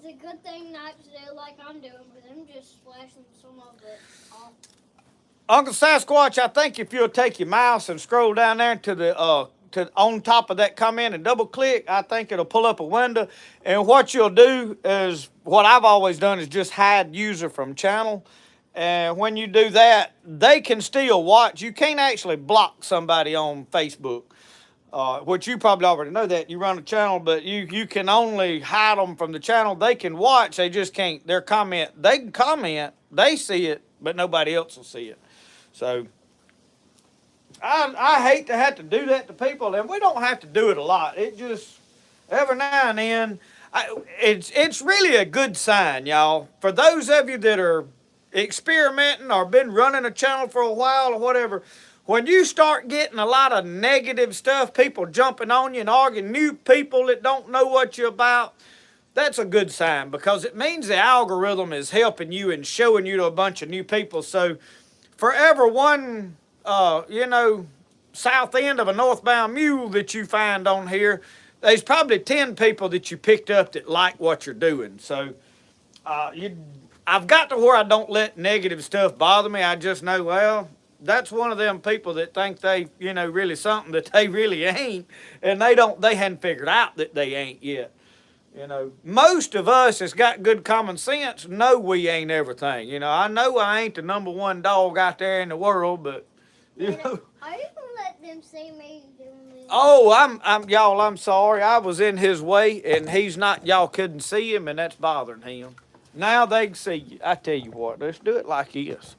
a good thing not to do like I'm doing, because I'm just splashing some of it off. Uncle Sasquatch, I think if you'll take your mouse and scroll down there to the to on top of that comment and double click, I think it'll pull up a window. And what you'll do is what I've always done is just hide user from channel. And when you do that, they can still watch. You can't actually block somebody on Facebook. Which you probably already know that. You run a channel, but you can only hide them from the channel. They can watch, they just can't, their comment, they can comment, they see it, but nobody else will see it. So, I hate to have to do that to people, and we don't have to do it a lot. It just, every now and then, it's really a good sign, y'all. For those of you that are experimenting or been running a channel for a while or whatever, when you start getting a lot of negative stuff, people jumping on you and arguing, new people that don't know what you're about, that's a good sign, because it means the algorithm is helping you and showing you to a bunch of new people. So for every one, south end of a northbound mule that you find on here, there's probably 10 people that you picked up that like what you're doing. So I've got to where I don't let negative stuff bother me. I just know, well, that's one of them people that think they, really something that they really ain't, and they hadn't figured out that they ain't yet. Most of us that's got good common sense know we ain't everything. I know I ain't the number one dog out there in the world, but Are you gonna let them see me doing this? Oh, I'm sorry. I was in his way, and he's not. Y'all couldn't see him, and that's bothering him. Now they can see you. I tell you what, let's do it like this.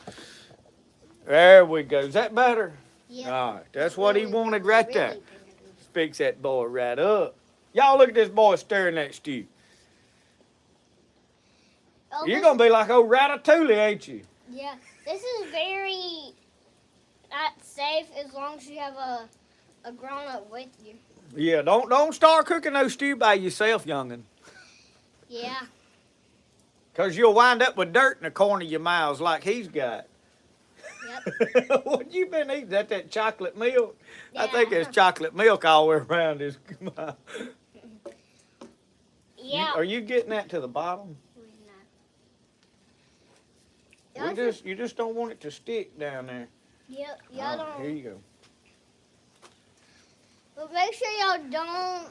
There we go. Is that better? Yeah. All right, that's what he wanted right there. Fix that boy right up. Y'all look at this boy staring next to you. Oh, You're gonna be like old Ratatouille, ain't you? Yeah. This is very not safe as long as you have a grown up with you. Yeah, don't start cooking no stew by yourself, youngin'. Yeah. Cause you'll wind up with dirt in the corner of your mouth like he's got. Yep. What you been eating? That chocolate milk? Yeah. I think there's chocolate milk all the way around his mouth. Yeah. Are you getting that to the bottom? No. You just don't want it to stick down there. Yep. Y'all don't. Here you go. But make sure y'all don't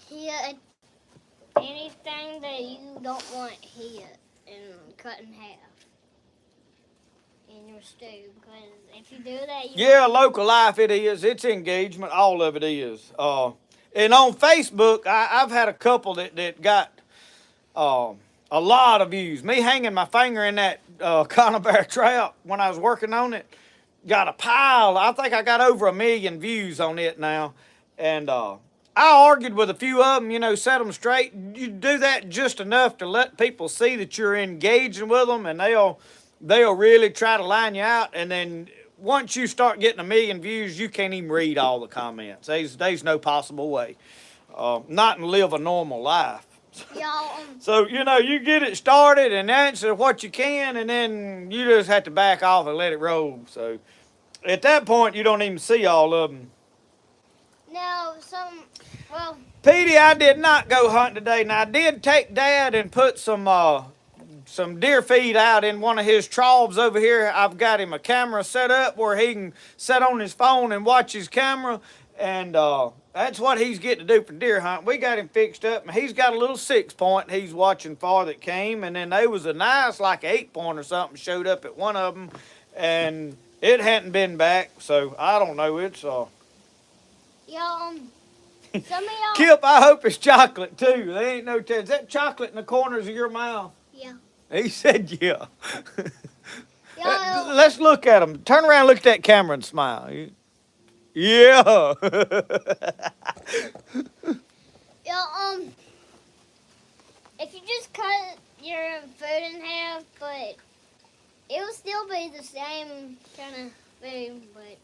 hit anything that you don't want hit and cut in half in your stew. Because if you do that, Yeah, local life it is. It's engagement. All of it is. And on Facebook, I've had a couple that got a lot of views. Me hanging my finger in that conibear trout when I was working on it, got a pile. I think I got over 1 million views on it now. And I argued with a few of them, set them straight. You do that just enough to let people see that you're engaging with them, and they'll really try to line you out. And then once you start getting 1 million views, you can't even read all the comments. There's no possible way. Not and live a normal life. y'all. So, you get it started and answer what you can, and then you just have to back off and let it roll. So at that point, you don't even see all of them. Now, Petey, I did not go hunting today. Now, I did take Dad and put some deer feed out in one of his troughs over here. I've got him a camera set up where he can sit on his phone and watch his camera, and that's what he's getting to do for deer hunting. We got him fixed up, and he's got a little 6-point he's watching for that came, and then there was a nice, like 8-point or something, showed up at one of them, and it hadn't been back, so I don't know. It's y'all, some of y'all. Kip, I hope it's chocolate too. There ain't no tell. Is that chocolate in the corners of your mouth? Yeah. He said yeah. Y'all, Let's look at him. Turn around, look at that camera and smile. Yeah. y'all, if you just cut your food in half, but it will still be the same kind of food, but.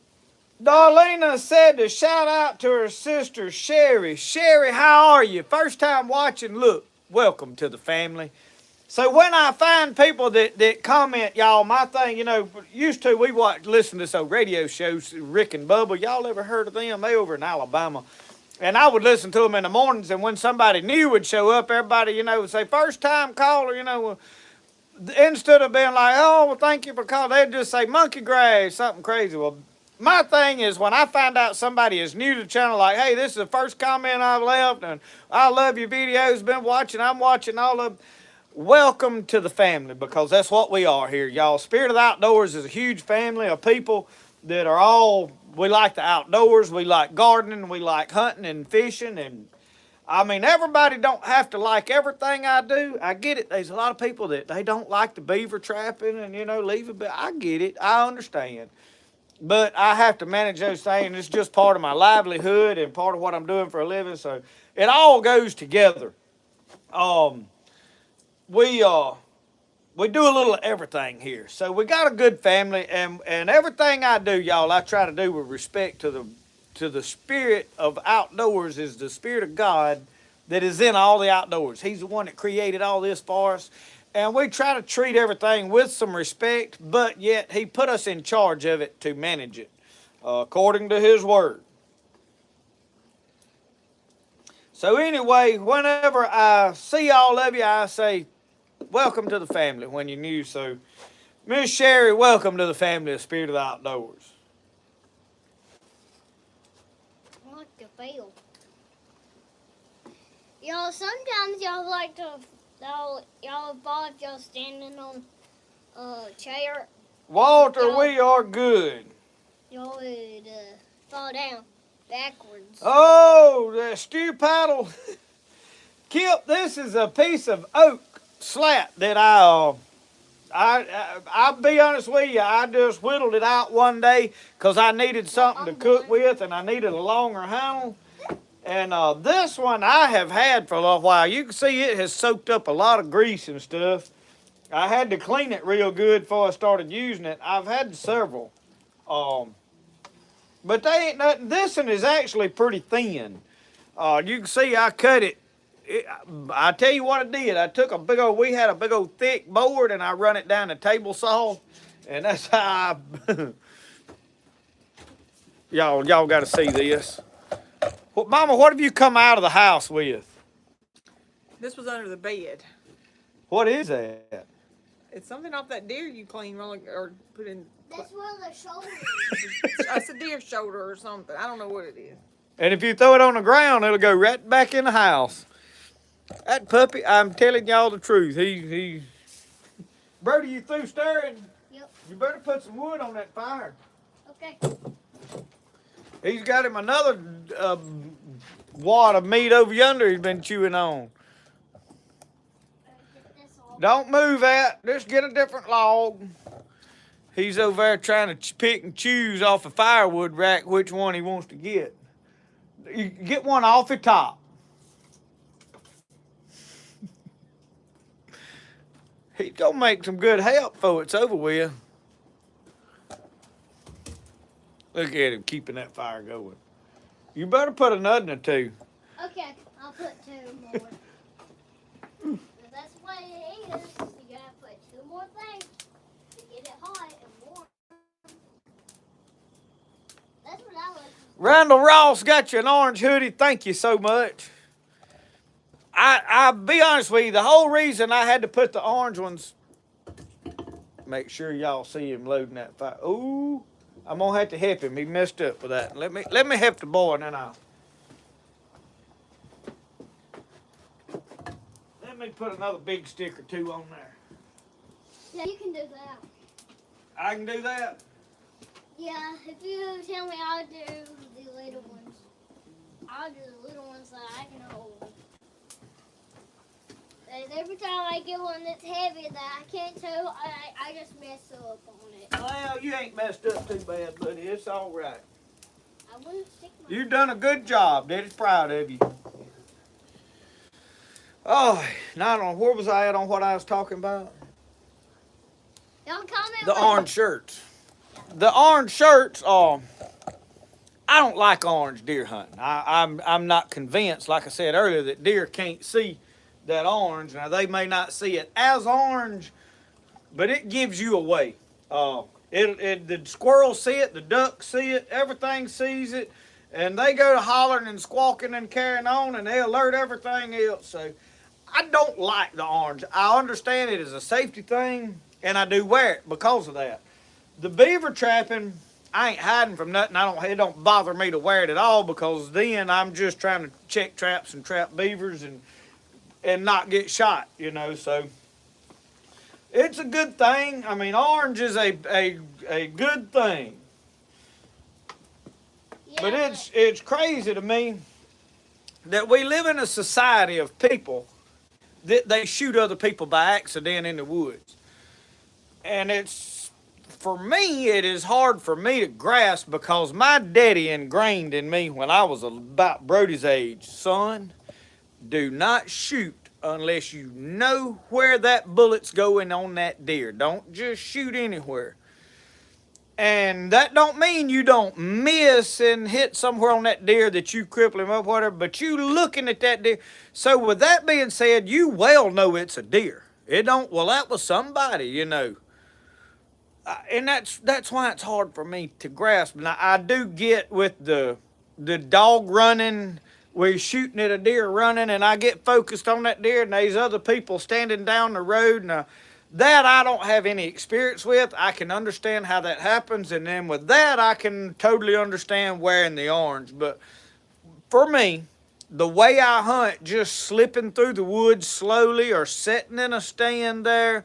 Darlena said to shout out to her sister, Sherry. Sherry, how are you? First time watching, look, welcome to the family. So when I find people that comment, y'all, my thing, used to, listen to some radio shows, Rick and Bubba. Y'all ever heard of them? They over in Alabama. And I would listen to them in the mornings, and when somebody new would show up, everybody, would say, first time caller, instead of being like, oh, well, thank you for calling, they'd just say monkey grass, something crazy. Well, my thing is when I find out somebody is new to the channel, like, hey, this is the first comment I've left, and I love your videos, been watching, I'm watching all of them. Welcome to the family, because that's what we are here, y'all. Spirit of the Outdoors is a huge family of people that are all, we like the outdoors, we like gardening, we like hunting and fishing, and I mean, everybody don't have to like everything I do. I get it. There's a lot of people that they don't like the beaver trapping and, leaving, but I get it. I understand. But I have to manage those things. It's just part of my livelihood and part of what I'm doing for a living. So it all goes together. We do a little of everything here. So we got a good family, and everything I do, y'all, I try to do with respect to the spirit of outdoors, is the spirit of God that is in all the outdoors. He's the one that created all this for us. And we try to treat everything with some respect, but yet he put us in charge of it to manage it according to his word. So anyway, whenever I see all of you, I say, welcome to the family when you're new. So, Miss Sherry, welcome to the family of Spirit of the Outdoors. I like to feel. Y'all, sometimes y'all like to, y'all fall if y'all standing on a chair. Walter, we are good. Y'all would fall down backwards. Oh, the stew paddle. Kip, this is a piece of oak slat that I'll be honest with you, I just whittled it out one day because I needed something to cook with, and I needed a longer handle. And this one I have had for a little while. You can see it has soaked up a lot of grease and stuff. I had to clean it real good before I started using it. I've had several. But they ain't nothing. This one is actually pretty thin. You can see I cut it. I tell you what I did. I took we had a big old thick board, and I run it down the table saw. And that's how y'all got to see this. Well, Mama, what have you come out of the house with? This was under the bed. What is that? It's something off that deer you cleaned or put in. That's where the shoulder It's a deer shoulder or something. I don't know what it is. And if you throw it on the ground, it'll go right back in the house. That puppy, I'm telling y'all the truth. He. Brody, you through stirring? Yep. You better put some wood on that fire. Okay. He's got him another wad of meat over yonder he's been chewing on. Don't move that. Just get a different log. He's over there trying to pick and choose off a firewood rack which one he wants to get. You get one off the top. He's gonna make some good help before it's over with. Look at him keeping that fire going. You better put another or two. Okay, I'll put 2 more. That's the way it is. You gotta put 2 more things to get it hot and warm. That's what I like. Randall Ross got you an orange hoodie. Thank you so much. I'll be honest with you, the whole reason I had to put the orange ones, make sure y'all see him loading that fire. Ooh, I'm gonna have to help him. He messed up with that. Let me help the boy, and then let me put another big stick or 2 on there. Yeah, you can do that. I can do that. Yeah, if you tell me I'll do the little ones. I'll do the little ones that I can hold. And every time I get one that's heavy that I can't tow, I just mess up on it. Well, you ain't messed up too bad, buddy. It's all right. I wouldn't stick my... You've done a good job. Daddy's proud of you. Oh, now I don't know. Where was I at on what I was talking about? Don't comment. The orange shirts. The orange shirts, I don't like orange deer hunting. I'm not convinced, like I said earlier, that deer can't see that orange. Now, they may not see it as orange, but it gives you away. The squirrels see it, the ducks see it, everything sees it. And they go to hollering and squawking and carrying on, and they alert everything else. So I don't like the orange. I understand it is a safety thing, and I do wear it because of that. The beaver trapping, I ain't hiding from nothing. It don't bother me to wear it at all, because then I'm just trying to check traps and trap beavers and not get shot, you know. So it's a good thing. I mean, orange is a good thing. Yeah, But it's crazy to me that we live in a society of people that they shoot other people by accident in the woods. And for me, it is hard for me to grasp, because my daddy ingrained in me when I was about Brody's age, son, do not shoot unless you know where that bullet's going on that deer. Don't just shoot anywhere. And that don't mean you don't miss and hit somewhere on that deer that you cripple him up, whatever, but you looking at that deer. So with that being said, you well know it's a deer. It don't, well, that was somebody, you know. And that's why it's hard for me to grasp. Now, I do get with the dog running, we're shooting at a deer running, and I get focused on that deer, and there's other people standing down the road. Now, that I don't have any experience with. I can understand how that happens, and then with that, I can totally understand wearing the orange. But for me, the way I hunt, just slipping through the woods slowly or sitting in a stand there,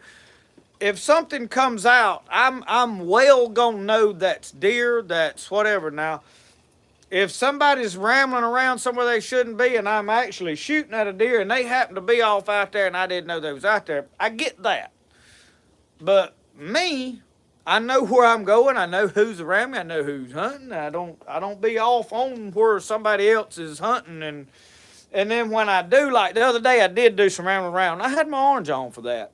if something comes out, I'm well gonna know that's deer, that's whatever. Now, if somebody's rambling around somewhere they shouldn't be, and I'm actually shooting at a deer and they happen to be off out there and I didn't know they was out there, I get that. But me, I know where I'm going. I know who's around me. I know who's hunting. I don't be off on where somebody else is hunting. And then when I do, like the other day, I did do some rambling around. I had my orange on for that.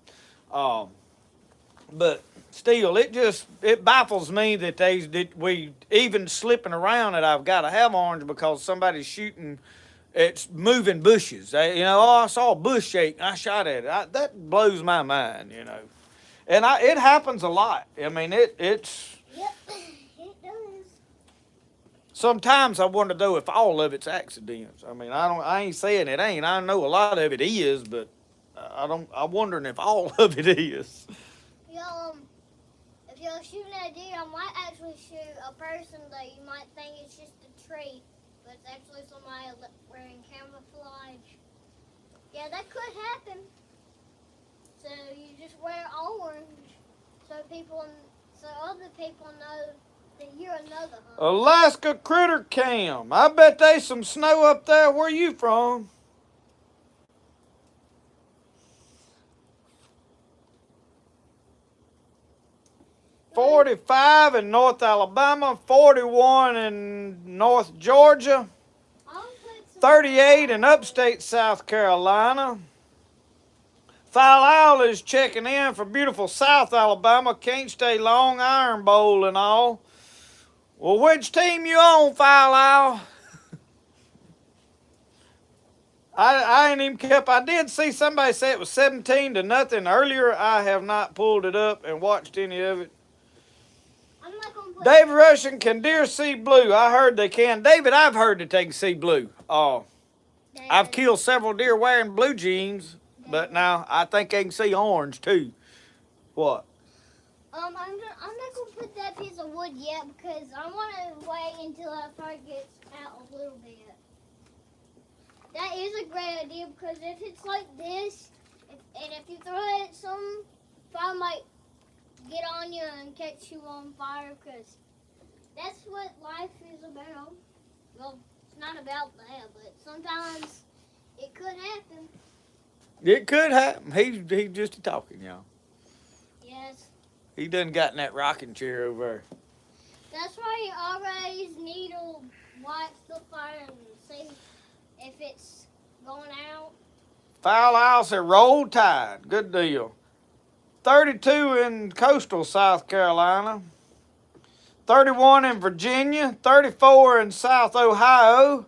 But still, it baffles me that we even slipping around that I've got to have orange because somebody's shooting. It's moving bushes. Oh, I saw a bush shake. I shot at it. That blows my mind, you know. And it happens a lot. I mean, it's. Yep, it does. Sometimes I wonder though if all of it's accidents. I mean, I ain't saying it ain't. I know a lot of it is, but I'm wondering if all of it is. If you're shooting at a deer, I might actually shoot a person that you might think it's just a tree, but it's actually somebody wearing camouflage. Yeah, that could happen. So you just wear orange, so other people know that you're another hunter. Alaska Critter Cam. I bet there's some snow up there. Where you from? .45 in North Alabama, 41 in North Georgia, 38 in upstate South Carolina. Foul Owl is checking in for beautiful South Alabama. Can't stay long, Iron Bowl and all. Well, which team you on, Foul Owl? I ain't even kept. I did see somebody say it was 17-0 earlier. I have not pulled it up and watched any of it. David Russian, can deer see blue? I heard they can. David, I've heard that they can see blue. I've killed several deer wearing blue jeans, but now I think they can see orange too. What? I'm not gonna put that piece of wood yet because I want to wait until that fire gets out a little bit. That is a great idea because if it's like this, and if you throw it at some, fire might get on you and catch you on fire because that's what life is about. Well, it's not about that, but sometimes it could happen. It could happen. He's just talking, y'all. Yes. He done got in that rocking chair over there. That's why you always need to watch the fire and see if it's going out. Foul Owl said roll tide. Good deal. 32 in coastal South Carolina. 31 in Virginia. 34 in South Ohio.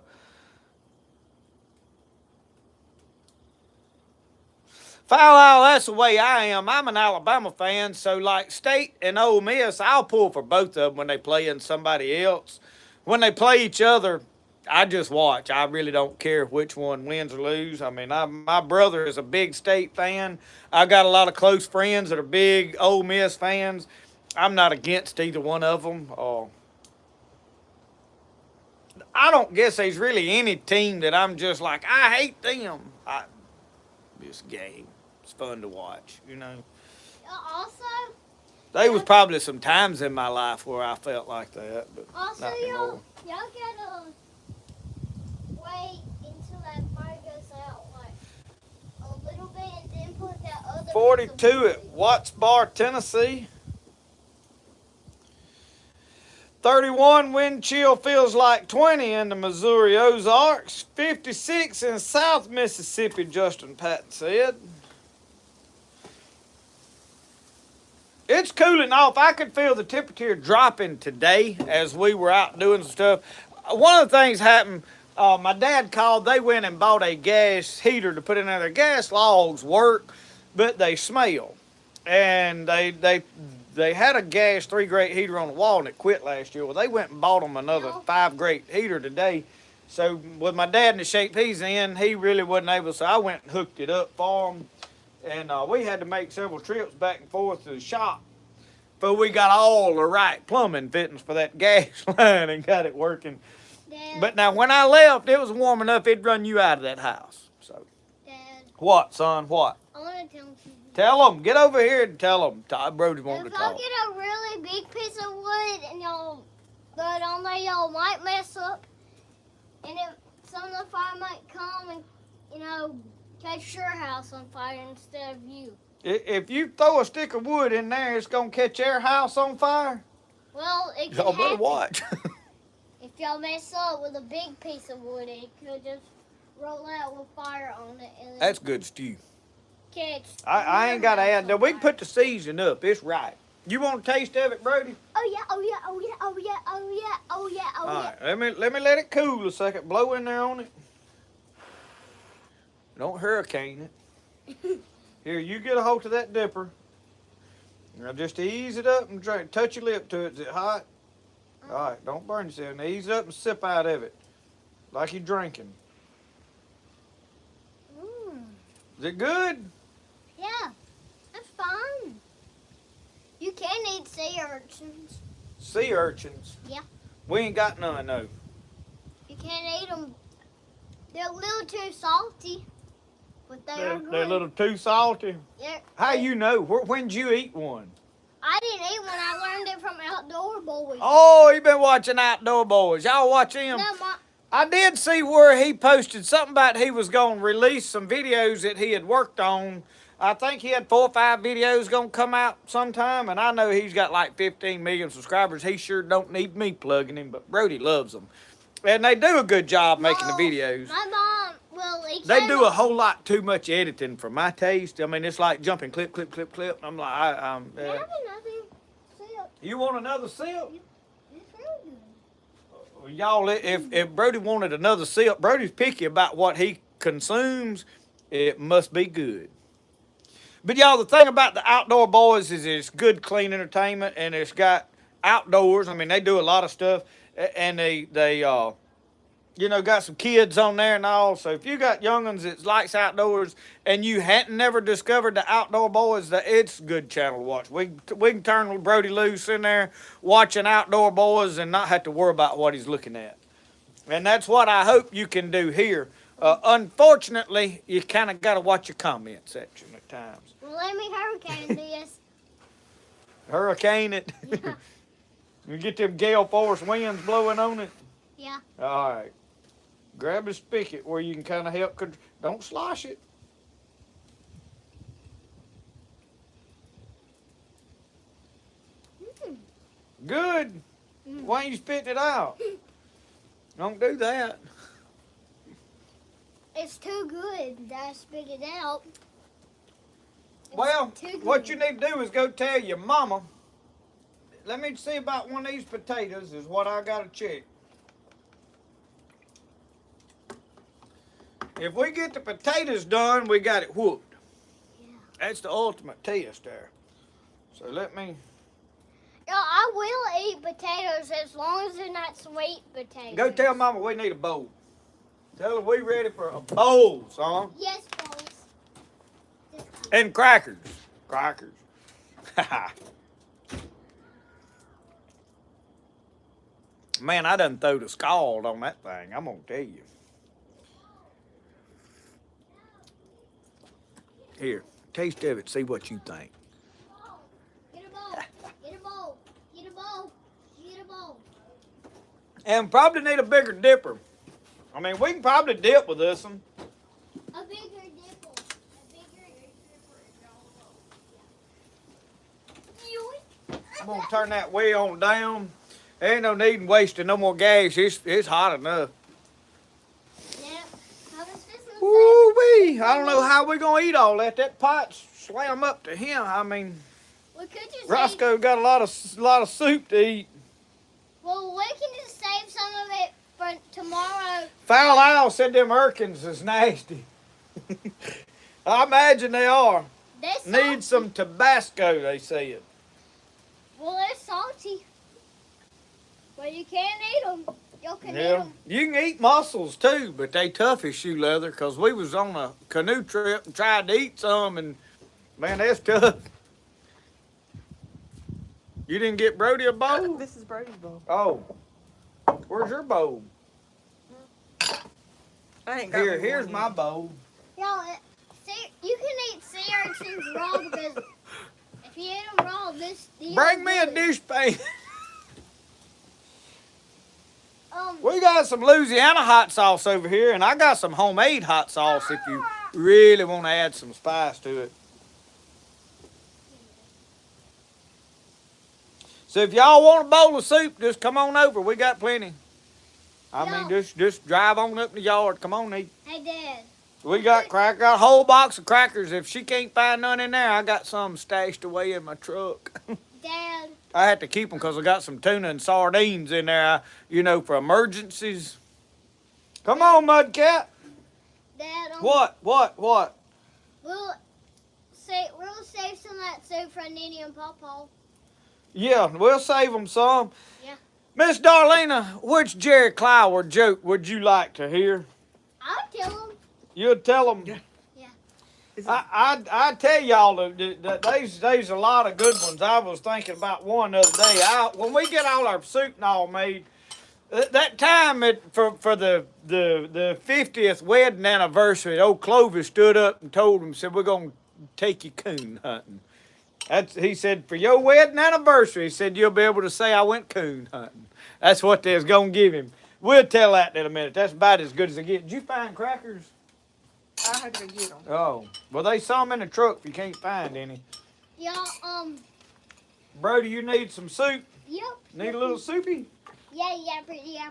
Foul Owl, that's the way I am. I'm an Alabama fan, so like State and Ole Miss, I'll pull for both of them when they play in somebody else. When they play each other, I just watch. I really don't care which one wins or lose. I mean, my brother is a big state fan. I got a lot of close friends that are big Ole Miss fans. I'm not against either one of them. I don't guess there's really any team that I'm just like, I hate them. This game, it's fun to watch, you know. Also, There was probably some times in my life where I felt like that, but also not anymore. y'all gotta wait until that fire goes out like a little bit and then put that other 42 at Watts Bar, Tennessee. 31 wind chill feels like 20 in the Missouri Ozarks. 56 in South Mississippi, Justin Patton said. It's cooling off. I could feel the temperature dropping today as we were out doing some stuff. One of the things happened, my dad called, they went and bought a gas heater to put in there. Their gas logs work, but they smell. And they had a gas 3-grate heater on the wall and it quit last year. Well, they went and bought them another 5-grate heater today. So with my dad in the shape he's in, he really wasn't able, so I went and hooked it up for him. And we had to make several trips back and forth to the shop. But we got all the right plumbing fittings for that gas line and got it working. Dad, But now when I left, it was warm enough it'd run you out of that house. So Dad, what, son? What? I want to tell you. Tell them. Get over here and tell them. Todd Brody wanting If to y'all talk. get a really big piece of wood and y'all throw it on there, y'all might mess up. And if some of the fire might come and, you know, catch your house on fire instead of you. If you throw a stick of wood in there, it's going to catch their house on fire? Well, it could Y'all better happen. watch. If y'all mess up with a big piece of wood, it could just roll out with fire on it and That's good stew. catch. I ain't got to your add. house Now, on we can fire. put the seasoning up. It's right. You want a taste of it, Brody? Oh yeah, oh yeah, oh yeah, oh yeah, oh yeah, oh yeah, oh All yeah. right, let me let it cool a second. Blow in there on it. Don't hurricane it. Here, you get a hold of that dipper. Now just ease it up and drink. Touch your lip to it. Is it hot? All right, don't burn yourself. Now ease it up and sip out of it, like you're drinking. Is it good? Yeah, that's fine. You can eat sea urchins. Sea urchins. Yeah. We ain't got none though. You can't eat them. They're a little too salty, but they're good. They're a little too salty. They're- How you know? When'd you eat one? I didn't eat one. I learned it from Outdoor Boys. Oh, you been watching Outdoor Boys. Y'all watch him? No, Mom. I did see where he posted something about he was going to release some videos that he had worked on. I think he had 4 or 5 videos going to come out sometime, and I know he's got like 15 million subscribers. He sure don't need me plugging him, but Brody loves them. And they do a good job making the videos. My mom, well, They do a whole lot too much editing for my taste. I mean, it's like jumping clip, clip, clip, clip. I'm like, Have another sip. you want another sip? It's really good. Y'all, if Brody wanted another sip, Brody's picky about what he consumes. It must be good. But y'all, the thing about the Outdoor Boys is it's good, clean entertainment, and it's got outdoors. I mean, they do a lot of stuff, and they got some kids on there and all. So if you got young'uns that likes outdoors and you hadn't never discovered the Outdoor Boys, it's a good channel to watch. We can turn Brody loose in there watching Outdoor Boys and not have to worry about what he's looking at. And that's what I hope you can do here. Unfortunately, you kind of got to watch your comment section at times. Well, let me hurricane this. Hurricane it. Yeah. You get them gale force winds blowing on it. Yeah. All right. Grab a spigot where you can kind of help. Don't slosh it. Good. Why ain't you spitting it out? Don't do that. It's too good that I spit it out. It's Well, too good. what you need to do is go tell your mama. Let me see about one of these potatoes is what I got to check. If we get the potatoes done, we got it whooped. Yeah. That's the ultimate test there. So let me. I will eat potatoes as long as they're not sweet potatoes. Go tell Mama we need a bowl. Tell her we ready for a bowl, son. Yes, boys. And crackers. Crackers. Man, I done threw the scald on that thing. I'm going to tell you. Here, taste of it. See what you think. Get a bowl. Get a bowl. Get a bowl. Get a bowl. And probably need a bigger dipper. I mean, we can probably dip with this one. A bigger dipple. A bigger dipple. I'm going to turn that way on down. There ain't no need in wasting no more gas. It's hot enough. Yep. I was just gonna say, Woo-wee. I don't know how we're going to eat all that. That pot's slam up to him. I mean, we could just Roscoe got a lot of soup to eat. well, we can just save some of it for tomorrow. Foul Owl said them Erkins is nasty. I imagine they are. They're salty. Need some Tabasco, they said. Well, they're salty. But you can't eat them. You can eat Yeah. them. You can eat mussels too, but they tough as shoe leather because we was on a canoe trip and tried to eat some and man, that's tough. You didn't get Brody a bowl? This is Brody's bowl. Oh. Where's your bowl? I ain't got me Here's one my yet. bowl. Y'all, you can eat sea urchins raw because if you eat them raw, Bring me a dishpan. Um, We got some Louisiana hot sauce over here, and I got some homemade hot sauce if you really want to add some spice to it. So if y'all want a bowl of soup, just come on over. We got plenty. I mean, just drive on up in the yard. Come on, eat. Hey, Dad. We got got a whole box of crackers. If she can't find none in there, I got some stashed away in my truck. Dad. I had to keep them because I got some tuna and sardines in there, for emergencies. Come on, Mudcat. Dad. What? We'll save some of that soup for Nene and Pawpaw. Yeah, we'll save them some. Yeah. Miss Darlena, which Jerry Clower joke would you like to hear? I'll tell them. You'll tell them. Yeah. I tell y'all that there's a lot of good ones. I was thinking about one the other day. When we get all our soup and all made, that time for the 50th wedding anniversary, old Clover stood up and told him, said, we're going to take you coon hunting. He said, for your wedding anniversary, he said, you'll be able to say I went coon hunting. That's what they was going to give him. We'll tell that in a minute. That's about as good as they get. Did you find crackers? I had to go get them. Oh, well, they some in the truck if you can't find any. Y'all, Brody, you need some soup? Yep. Need a little soupy? Yeah,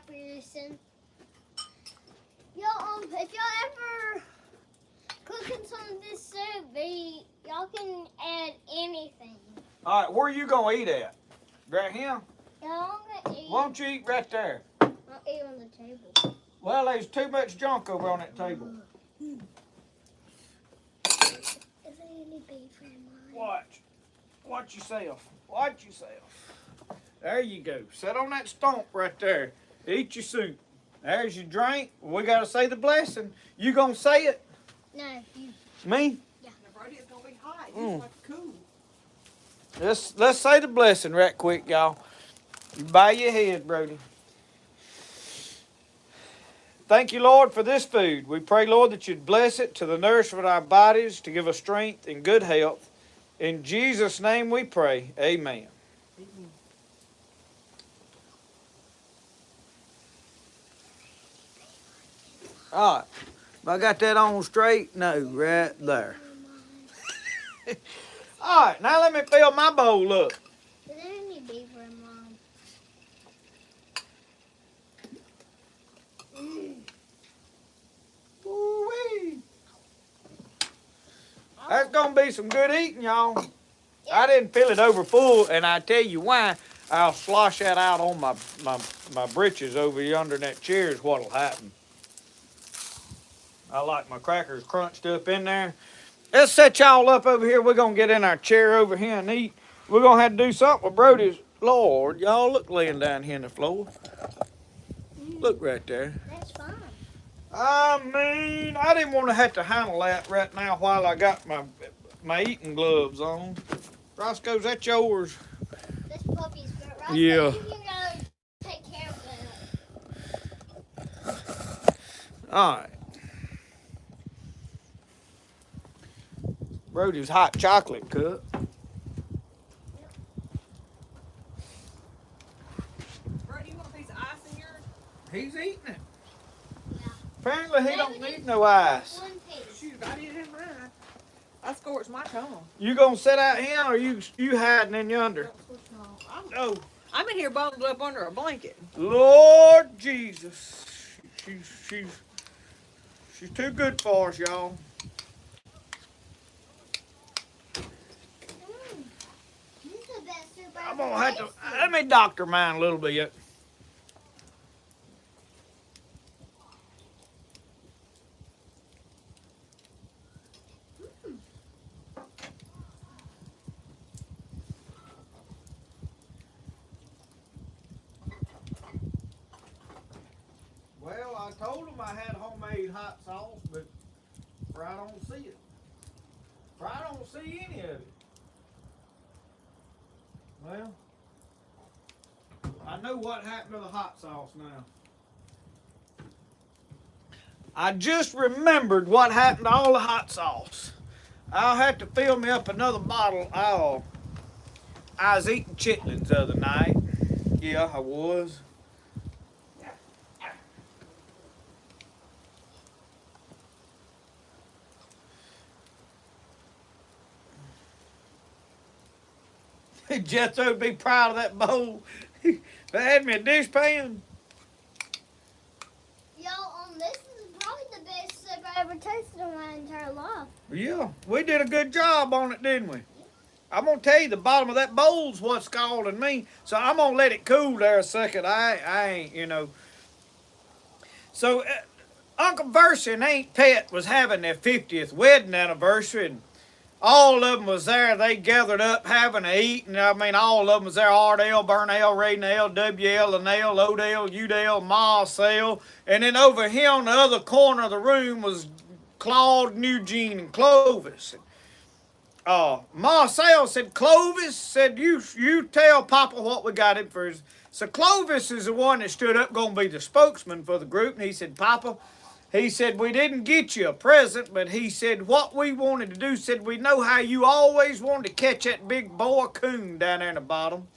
pretty soon. Y'all, if y'all ever cooking some of this soup, y'all can add anything. All right, where are you going to eat at? Right here? Y'all gonna eat. Why don't you eat right there? I'll eat on the table. Well, there's too much junk over on that table. Is there any beef in mine? Watch yourself. Watch yourself. There you go. Sit on that stump right there. Eat your soup. There's your drink. We got to say the blessing. You going to say it? No, you. Me? Yeah. Brody is going to be hot. He's like cool. Let's say the blessing right quick, y'all. You bow your head, Brody. Thank you, Lord, for this food. We pray, Lord, that you'd bless it to the nourishment of our bodies, to give us strength and good health. In Jesus' name we pray. Amen. All right. Have I got that on straight? No, right there. All right, now let me fill my bowl up. Is there any beef in mine? Woo-wee. That's going to be some good eating, y'all. I didn't fill it over full, and I tell you why. I'll slosh that out on my britches over yonder in that chair is what'll happen. I like my crackers crunched up in there. Let's set y'all up over here. We're going to get in our chair over here and eat. We're going to have to do something with Brody's Lord, y'all look laying down here on the floor. Look right there. That's fine. I mean, I didn't want to have to handle that right now while I got my eating gloves on. Roscoe's that yours? This puppy's good. Roscoe, Yeah. you can go take care of that. All right. Brody's hot chocolate cup. Brody, you want a piece of ice in yours? He's eating it. Yeah. Apparently he don't need no ice. One piece. Shoot, I didn't have mine. I scorched my tongue. You gonna sit out here or you hiding in yonder? No. I'm in here bundled up under a blanket. Lord Jesus. She's too good for us, y'all. This is the best soup I'm I've gonna ever have to tasted. let me doctor mine a little bit. Well, I told him I had homemade hot sauce, but I don't see it. I don't see any of it. Well, I know what happened to the hot sauce now. I just remembered what happened to all the hot sauce. I'll have to fill me up another bottle. I was eating chitlins the other night. Yeah, I was. Jethro would be proud of that bowl. They had me a dishpan. This is probably the best soup I ever tasted in my entire life. Yeah, we did a good job on it, didn't we? I'm gonna tell you, the bottom of that bowl's what's scalding me. So I'm gonna let it cool there a second. I ain't, you know. So Uncle Versi and Aunt Pet was having their 50th wedding anniversary, and all of them was there. They gathered up having to eat, and I mean, all of them was there. Ardell, Burnell, Raynell, WL, Linnell, Odell, Udell, Marcel, and then over here on the other corner of the room was Claude, Eugene, and Clovis. Marcel said, Clovis said, you tell Papa what we got him for. So Clovis is the one that stood up, going to be the spokesman for the group, and he said, Papa, he said, we didn't get you a present, but he said, what we wanted to do, said, we know how you always wanted to catch that big boy Coon down there in the bottom.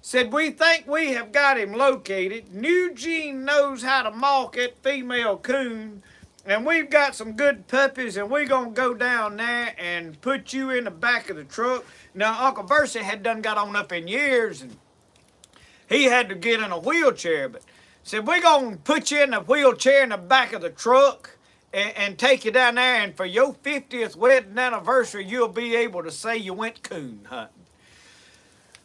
Said, we think we have got him located. Eugene knows how to mark that female Coon, and we've got some good puppies, and we're going to go down there and put you in the back of the truck. Now, Uncle Versi had done got on up in years, and he had to get in a wheelchair, but said, we're going to put you in a wheelchair in the back of the truck and take you down there, and for your 50th wedding anniversary, you'll be able to say you went coon hunting.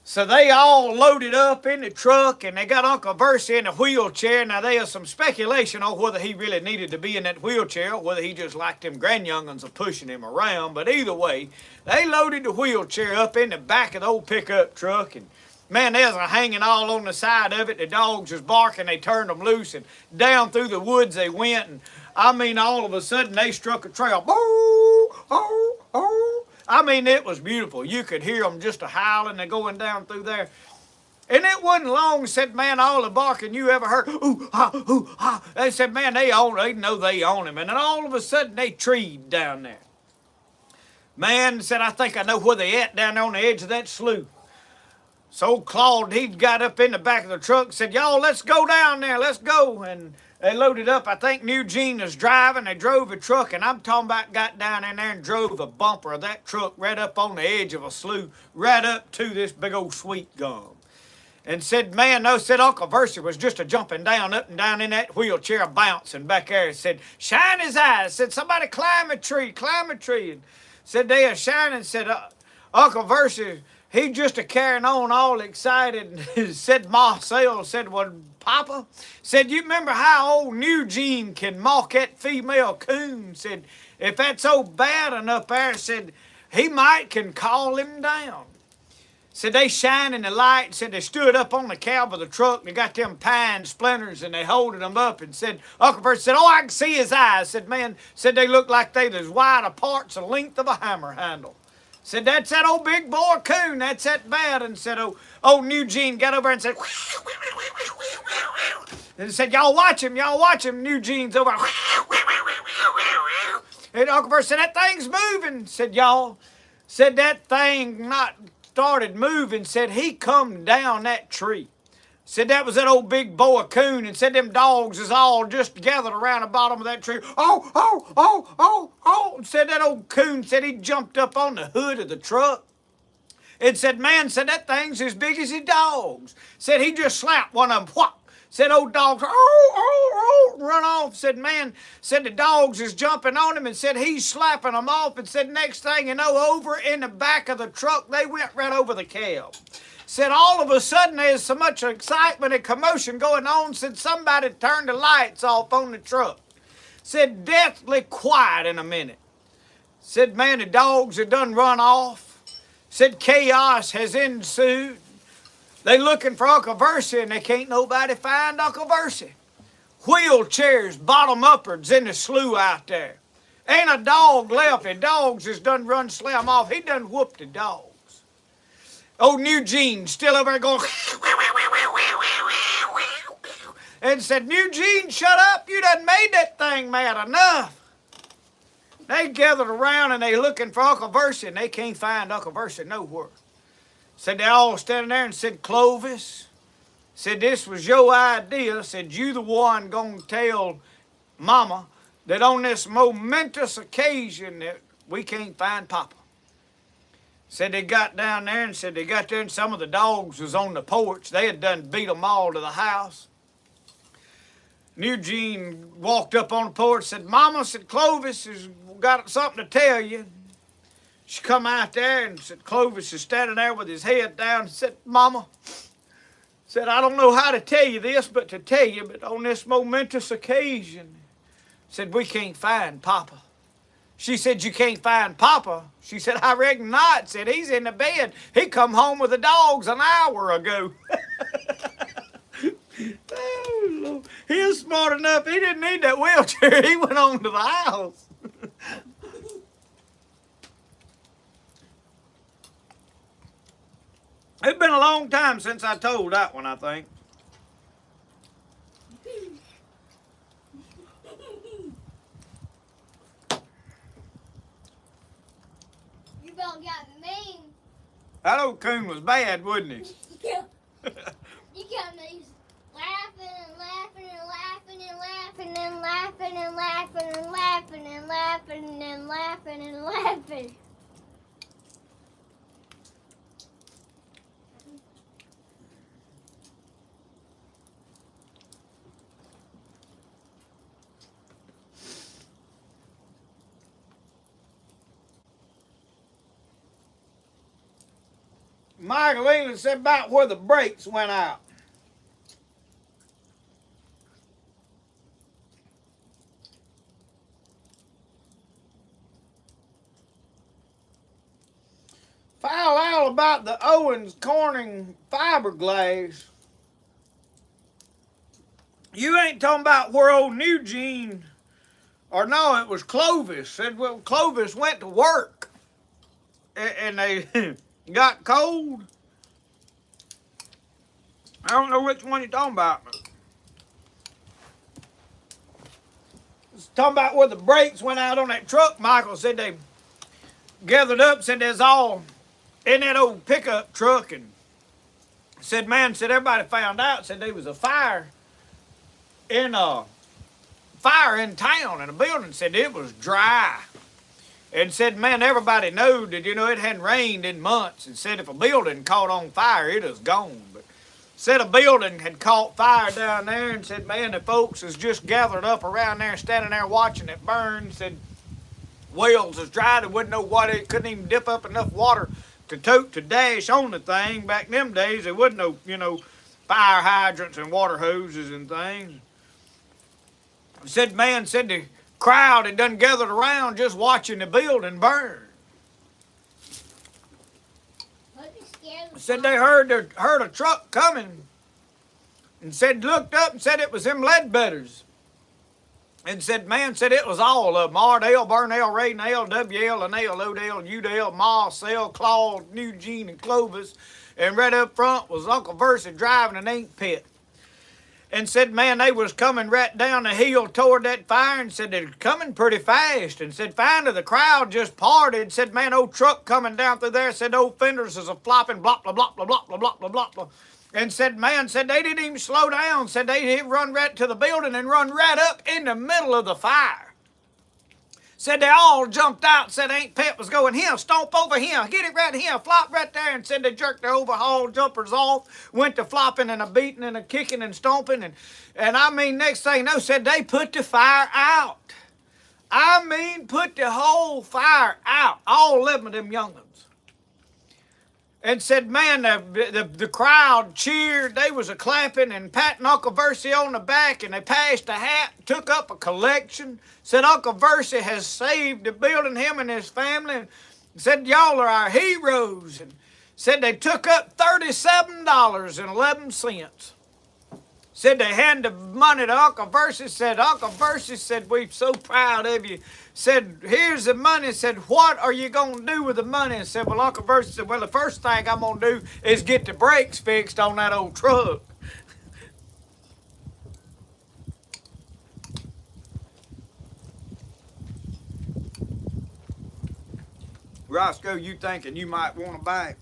So they all loaded up in the truck, and they got Uncle Versi in a wheelchair. Now, there was some speculation on whether he really needed to be in that wheelchair or whether he just liked them grandyoungins of pushing him around. But either way, they loaded the wheelchair up in the back of the old pickup truck, and man, there's a hanging all on the side of it. The dogs was barking. They turned them loose, and down through the woods they went. And I mean, all of a sudden, they struck a trail. Boo, oh, oh. I mean, it was beautiful. You could hear them just a-howling. They're going down through there. And it wasn't long, said, man, all the barking you ever heard. Ooh, ha, ooh, ha. They said, man, they know they own him. And then all of a sudden, they treed down there. Man said, I think I know where they at down there on the edge of that slough. So Claude, he got up in the back of the truck and said, y'all, let's go down there, let's go. And they loaded up. I think Eugene was driving. They drove a truck, and I'm talking about got down in there and drove a bumper of that truck right up on the edge of a slough, right up to this big old sweet gum. And said, man, no, said Uncle Versi was just a jumping down, up and down in that wheelchair, bouncing back there. And said, shine his eyes. Said, somebody climb a tree, climb a tree. And said, they are shining. Said, Uncle Versi, he just a carrying on all excited. Said Marcel, said, well, Papa, said, you remember how old Eugene can mark that female coon? Said, if that's so bad enough there, said, he might can call him down. Said they shining the light. Said they stood up on the cab of the truck and they got them pine splinters and they holding them up and said, Uncle Bert said, oh, I can see his eyes. Said, man, said they look like they was wide apart, the length of a hammer handle. Said, that's that old big boy Coon. That's that bad. And said, old Eugene got over and said, and said, y'all watch him. Eugene's over. And Uncle Bert said, that thing's moving. Said, y'all. Said, that thing not started moving. Said, he come down that tree. Said, that was that old big boy Coon. And said, them dogs is all just gathered around the bottom of that tree. Oh. Said, that old Coon, said he jumped up on the hood of the truck. And said, man, said, that thing's as big as his dogs. Said, he just slapped one of them. Whop. Said, old dogs, run off. Said, man, said the dogs is jumping on him and said he's slapping them off. And said, next thing you know, over in the back of the truck, they went right over the cab. Said, all of a sudden, there's so much excitement and commotion going on. Said, somebody turned the lights off on the truck. Said, deathly quiet in a minute. Said, man, the dogs had done run off. Said, chaos has ensued. They looking for Uncle Versi and they can't nobody find Uncle Versi. Wheelchairs bottom upwards in the slough out there. Ain't a dog left. The dogs has done run slam off. He done whooped the dogs. Old Eugene still over there going and said, Eugene, shut up. You done made that thing mad enough. They gathered around and they looking for Uncle Versi and they can't find Uncle Versi nowhere. Said they all standing there and said, Clovis, said this was your idea. Said you the one gonna tell Mama that on this momentous occasion that we can't find Papa. Said they got down there and said they got there and some of the dogs was on the porch. They had done beat them all to the house. And Eugene walked up on the porch, said, Mama, said Clovis has got something to tell you. She come out there and said, Clovis is standing there with his head down and said, Mama, said, I don't know how to tell you this, but on this momentous occasion, said, we can't find Papa. She said, you can't find Papa? She said, I reckon not. Said, he's in the bed. He come home with the dogs an hour ago. Oh, Lord. He was smart enough. He didn't need that wheelchair. He went on to the house. It's been a long time since I told that one, I think. You about got mean. That old Coon was bad, wasn't he? Yeah. You got me laughing and laughing and laughing and laughing and laughing and laughing and laughing and laughing and laughing and laughing. Michael England said about where the brakes went out. Found out about the Owens Corning fiberglass. You ain't talking about where old Eugene, or no, it was Clovis. Said, well, Clovis went to work and they got cold. I don't know which one you're talking about. Talking about where the brakes went out on that truck. Michael said they gathered up, said there's all in that old pickup truck, and said, man, said everybody found out, said there was a fire in town in a building, said it was dry. And said, man, everybody knew that, it hadn't rained in months. And said if a building caught on fire, it was gone. But said a building had caught fire down there and said, man, the folks was just gathered up around there, standing there watching it burn. Said wells was dry. They wouldn't know what it couldn't even dip up enough water to dash on the thing. Back in them days, there wasn't no, fire hydrants and water hoses and things. Said, man, said the crowd had done gathered around just watching the building burn. Said they heard a truck coming, and said looked up and said it was them Ledbetters. And said, man, said it was all of them. Ardell, Burnell, Raynell, WL, Lanell, Odell, Udell, Marcel, Claude, Eugene, and Clovis. And right up front was Uncle Versi driving an ink pit. And said, man, they was coming right down the hill toward that fire, and said they're coming pretty fast. And said, finally the crowd just parted. Said, man, old truck coming down through there. Said, old fenders is a flopping, blah, blah, blah, blah, blah, blah, blah, blah, blah. And said, man, said they didn't even slow down. Said they run right to the building and run right up in the middle of the fire. Said they all jumped out. Said Aunt Pet was going, here, stomp over here, get it right here, flop right there. And said they jerked their overhaul jumpers off, went to flopping and a beating and a kicking and stomping. And I mean, next thing you know, said they put the fire out. I mean, put the whole fire out, all 11 of them young ones. And said, man, the crowd cheered. They was a clapping and patting Uncle Versi on the back, and they passed a hat, took up a collection. Said Uncle Versi has saved the building, him and his family. And said, y'all are our heroes. And said they took up $37.11. Said they handed the money to Uncle Versi. Said, Uncle Versi said, we're so proud of you. Said, here's the money. Said, what are you going to do with the money? And said, well, Uncle Versi said, well, the first thing I'm going to do is get the brakes fixed on that old truck. Roscoe, you thinking you might want to buy it?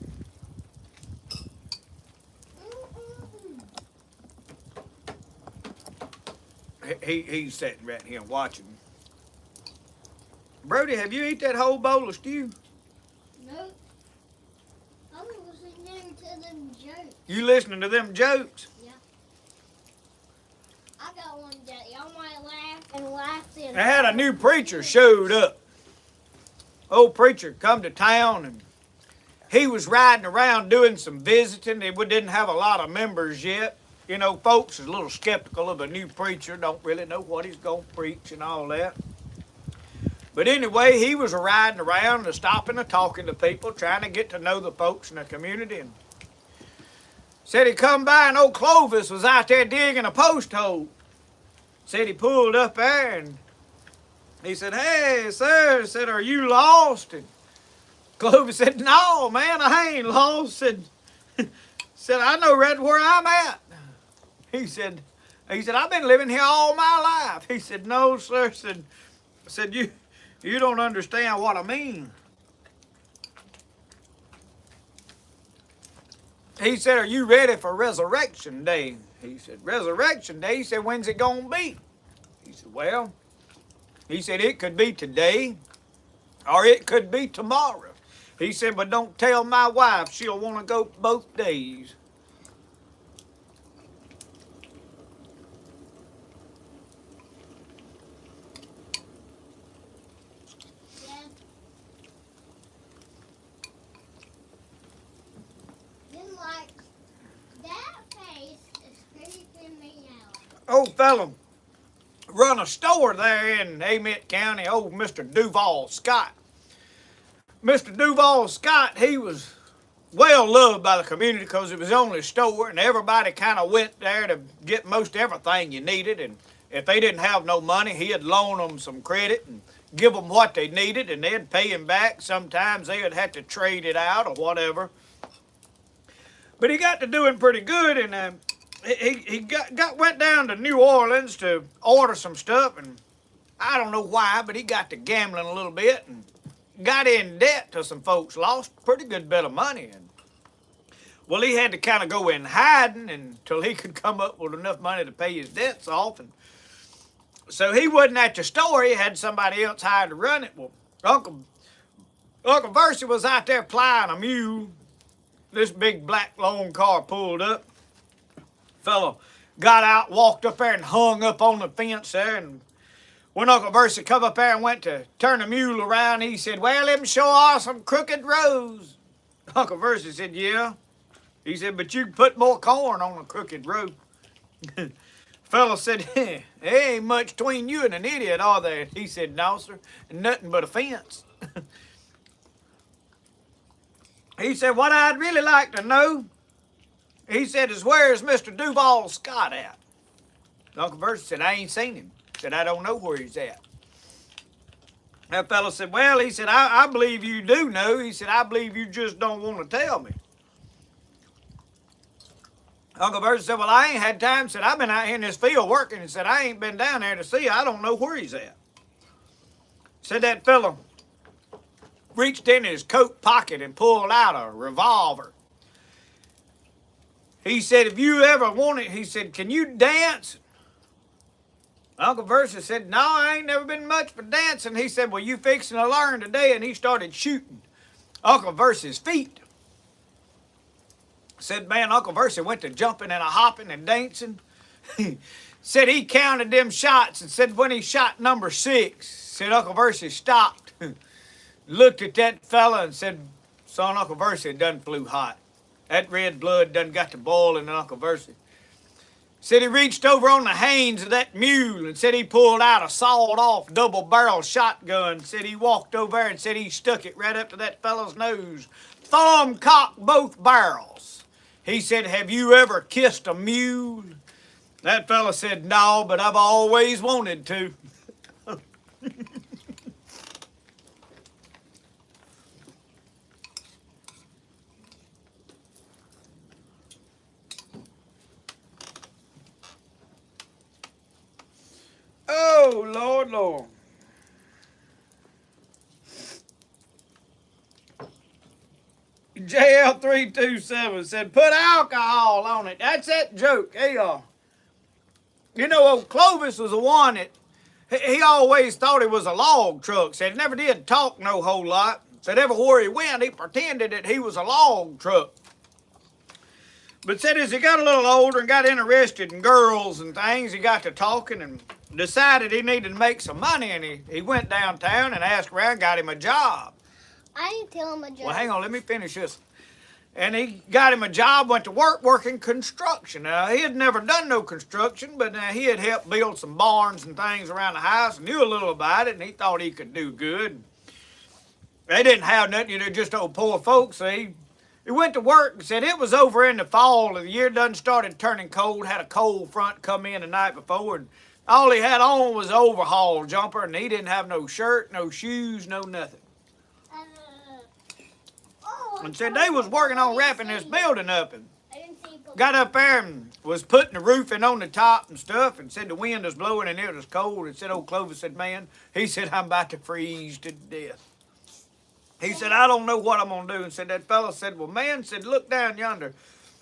He's sitting right here watching. Brody, have you eat that whole bowl of stew? Nope. I'm listening to them jokes. You listening to them jokes? Yeah. I got one that y'all might laugh and laugh in. I had a new preacher showed up. Old preacher come to town, and he was riding around doing some visiting. We didn't have a lot of members yet. You know, folks is a little skeptical of a new preacher, don't really know what he's going to preach and all that. But anyway, he was riding around and stopping and talking to people, trying to get to know the folks in the community. And said he come by and old Clovis was out there digging a post hole. Said he pulled up there and he said, hey, sir, said, are you lost? And Clovis said, no, man, I ain't lost. Said, I know right where I'm at. He said, I've been living here all my life. He said, no, sir. Said you don't understand what I mean. He said, are you ready for Resurrection Day? He said, Resurrection Day? He said, when's it going to be? He said, well, he said, it could be today or it could be tomorrow. He said, but don't tell my wife. She'll want to go both days. Old fella run a store there in Amite County, old Mr. Duval Scott. Mr. Duval Scott, he was well loved by the community because it was the only store, and everybody kind of went there to get most everything you needed. And if they didn't have no money, he'd loan them some credit and give them what they needed, and they'd pay him back. Sometimes they would have to trade it out or whatever. But he got to doing pretty good, and he went down to New Orleans to order some stuff, and I don't know why, but he got to gambling a little bit and got in debt to some folks, lost a pretty good bit of money. And well, he had to kind of go in hiding until he could come up with enough money to pay his debts off. And so he wasn't at the store. He had somebody else hired to run it. Well, Uncle Versi was out there plying a mule. This big black long car pulled up. Fellow got out, walked up there and hung up on the fence there. And when Uncle Versi come up there and went to turn the mule around, he said, well, let me show off some crooked rows. Uncle Versi said, yeah. He said, but you can put more corn on a crooked row. Fellow said, there ain't much between you and an idiot, are there? He said, no, sir, nothing but a fence. He said, what I'd really like to know, he said, is where's Mr. Duval Scott at? Uncle Verse said, I ain't seen him. Said, I don't know where he's at. That fellow said, well, he said, I believe you do know. He said, I believe you just don't want to tell me. Uncle Verse said, well, I ain't had time. Said, I've been out here in this field working. He said, I ain't been down there to see. I don't know where he's at. Said that fellow reached in his coat pocket and pulled out a revolver. He said, if you ever want it, he said, can you dance? Uncle Versa said, no, I ain't never been much for dancing. He said, well, you fixing to learn today. And he started shooting Uncle Versa's feet. Said, man, Uncle Versa went to jumping and a hopping and dancing. Said he counted them shots and said when he shot number 6, said Uncle Versa stopped, looked at that fella and said, son, Uncle Versa done flew hot. That red blood done got to boiling in Uncle Versa. Said he reached over on the hanes of that mule and said he pulled out a sawed-off double-barrel shotgun. Said he walked over there and said he stuck it right up to that fella's nose. Thumb cocked both barrels. He said, have you ever kissed a mule? That fella said, no, but I've always wanted to. Oh, Lord, Lord. JL327 said, put alcohol on it. That's that joke. Hey, you know, old Clovis was the one that, he always thought he was a log truck. Said he never did talk no whole lot. Said everywhere he went, he pretended that he was a log truck. But said as he got a little older and got interested in girls and things, he got to talking and decided he needed to make some money. And he went downtown and asked around, got him a job. I didn't tell him a joke. Well, hang on, let me finish this. And he got him a job, went to work working construction. He had never done no construction, but he had helped build some barns and things around the house, knew a little about it, and he thought he could do good. They didn't have nothing, you know, just old poor folks. So he went to work and said it was over in the fall of the year, done started turning cold, had a cold front come in the night before, and all he had on was an overhaul jumper, and he didn't have no shirt, no shoes, no nothing. And said they was working on wrapping this building up and got up there and was putting the roofing on the top and stuff and said the wind was blowing and it was cold and said old Clovis said, man, he said, I'm about to freeze to death. He said, I don't know what I'm going to do. And said that fella said, well, man, said, look down yonder.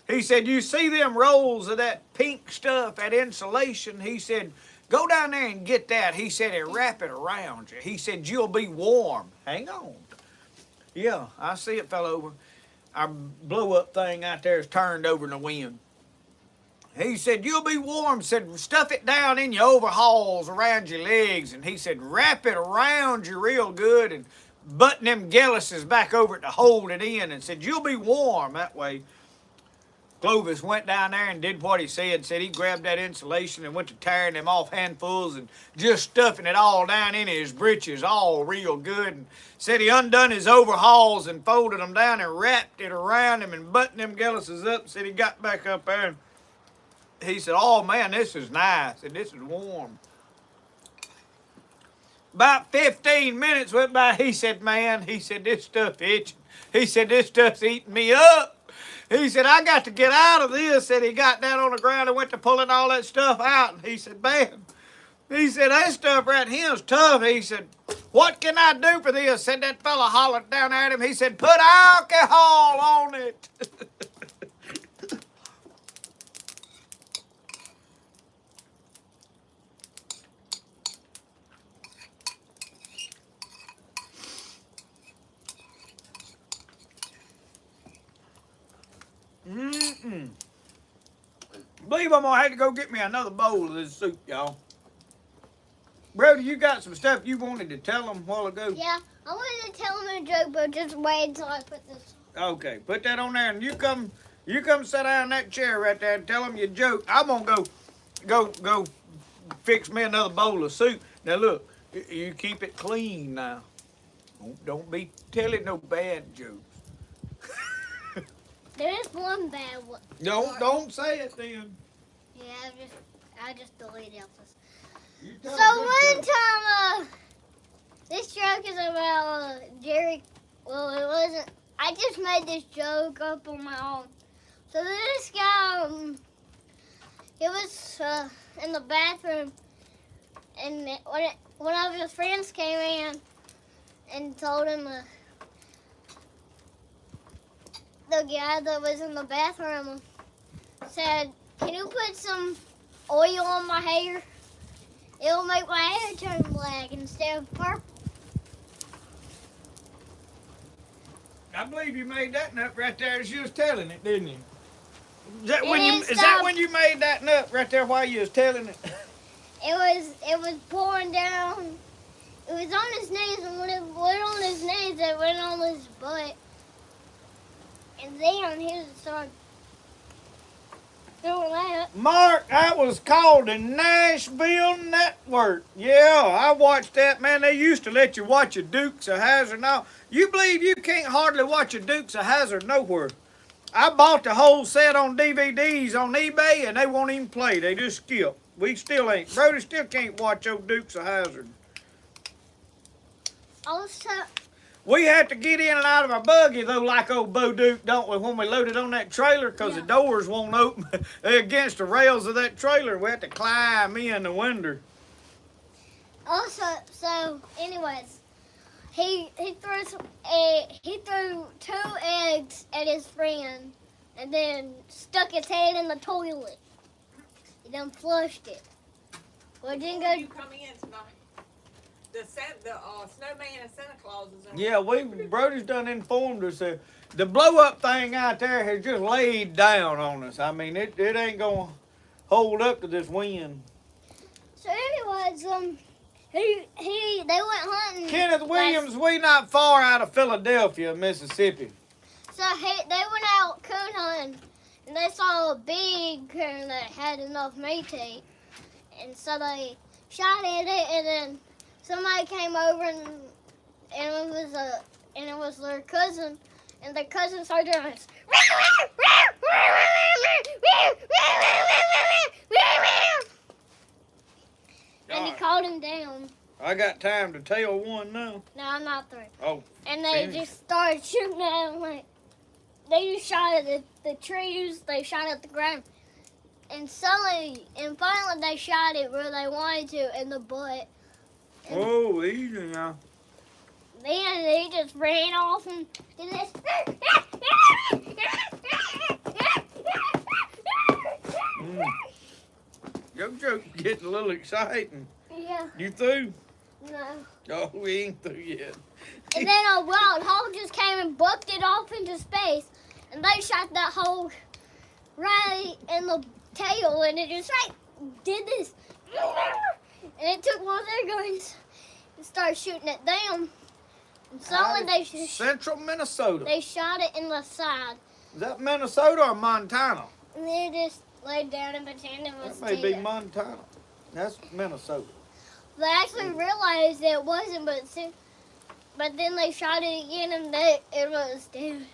He said, you see them rolls of that pink stuff, that insulation? He said, go down there and get that. He said, and wrap it around you. He said, you'll be warm. Hang on. Yeah, I see it fell over. Our blow-up thing out there is turned over in the wind. He said, you'll be warm. Said, stuff it down in your overhauls around your legs. And he said, wrap it around you real good and button them gelluses back over it to hold it in. And said, you'll be warm that way. Clovis went down there and did what he said. Said he grabbed that insulation and went to tearing them off handfuls and just stuffing it all down in his breeches all real good. And said he undone his overhauls and folded them down and wrapped it around him and buttoned them gelluses up. Said he got back up there and he said, oh man, this is nice. Said, this is warm. About 15 minutes went by. He said, man, he said, this stuff itching. He said, this stuff's eating me up. He said, I got to get out of this. Said he got down on the ground and went to pulling all that stuff out. And he said, man, he said, that stuff right here is tough. He said, what can I do for this? Said that fella hollered down at him. He said, put alcohol on it. Believe I'm gonna have to go get me another bowl of this soup, y'all. Brody, you got some stuff you wanted to tell them a while ago? Yeah, I wanted to tell him a joke, but just wait until I put this. Okay, put that on there, and you come sit down in that chair right there and tell them your joke. I'm gonna go fix me another bowl of soup. Now look, you keep it clean now. Don't be telling no bad jokes. There is one bad one. Don't say it then. Yeah, I just deleted this. You So tell me one good time, this joke is about Jerry. Well, it wasn't. I just made this joke up on my own. So this guy, he was in the bathroom, and one of his friends came in and told him the guy that was in the bathroom said, "Can you put some oil on my hair? It'll make my hair turn black instead of purple." I believe you made that nut right there as you was telling it, didn't you? Is that when you made that nut right there while you was telling it? It was pouring down. It was on his knees, and when it went on his knees, it went on his butt. And then he started doing that. Mark, that was called the Nashville Network. Yeah, I watched that, man. They used to let you watch your Dukes of Hazzard. Now, you believe you can't hardly watch your Dukes of Hazzard nowhere. I bought the whole set on DVDs on eBay, and they won't even play. They just skip. We still ain't. Brody still can't watch old Dukes of Hazzard. Also, We had to get in and out of our buggy, though, like old Bo Duke, don't we, when we loaded on that trailer, because the doors won't open. They're against the rails of that trailer. We had to climb in the window. also, so anyways, he threw 2 eggs at his friend, and then stuck his head in the toilet. He then flushed it. Well, it didn't go. You come in tonight. The snowman and Santa Claus is on. Yeah, Brody's done informed us that the blow up thing out there has just laid down on us. I mean, it ain't gonna hold up to this wind. So anyways, they went hunting. Kenneth Williams, we not far out of Philadelphia, Mississippi. So they went out coon hunting, and they saw a big coon that had enough meat to eat, and so they shot at it, and then somebody came over and it was their cousin, and their cousin started doing this. And he called him down. I got time to tell one now. No, I'm not through. Oh. And they just started shooting at him, like, they just shot at the trees, they shot at the ground. And finally they shot it where they wanted to, in the butt. Oh, easy now. Then he just ran off and did this. Your joke's getting a little exciting. Yeah. You through? No. Oh, we ain't through yet. And then a wild hog just came and bucked it off into space, and they shot that hog right in the tail, and it just did this. And it took one of their guns and started shooting it down. And suddenly Central Minnesota. they shot it in the side. Is that Minnesota or Montana? And they just laid down and pretended it was That may be dead. Montana. That's Minnesota. They actually realized it wasn't, but then they shot it again and it was dead.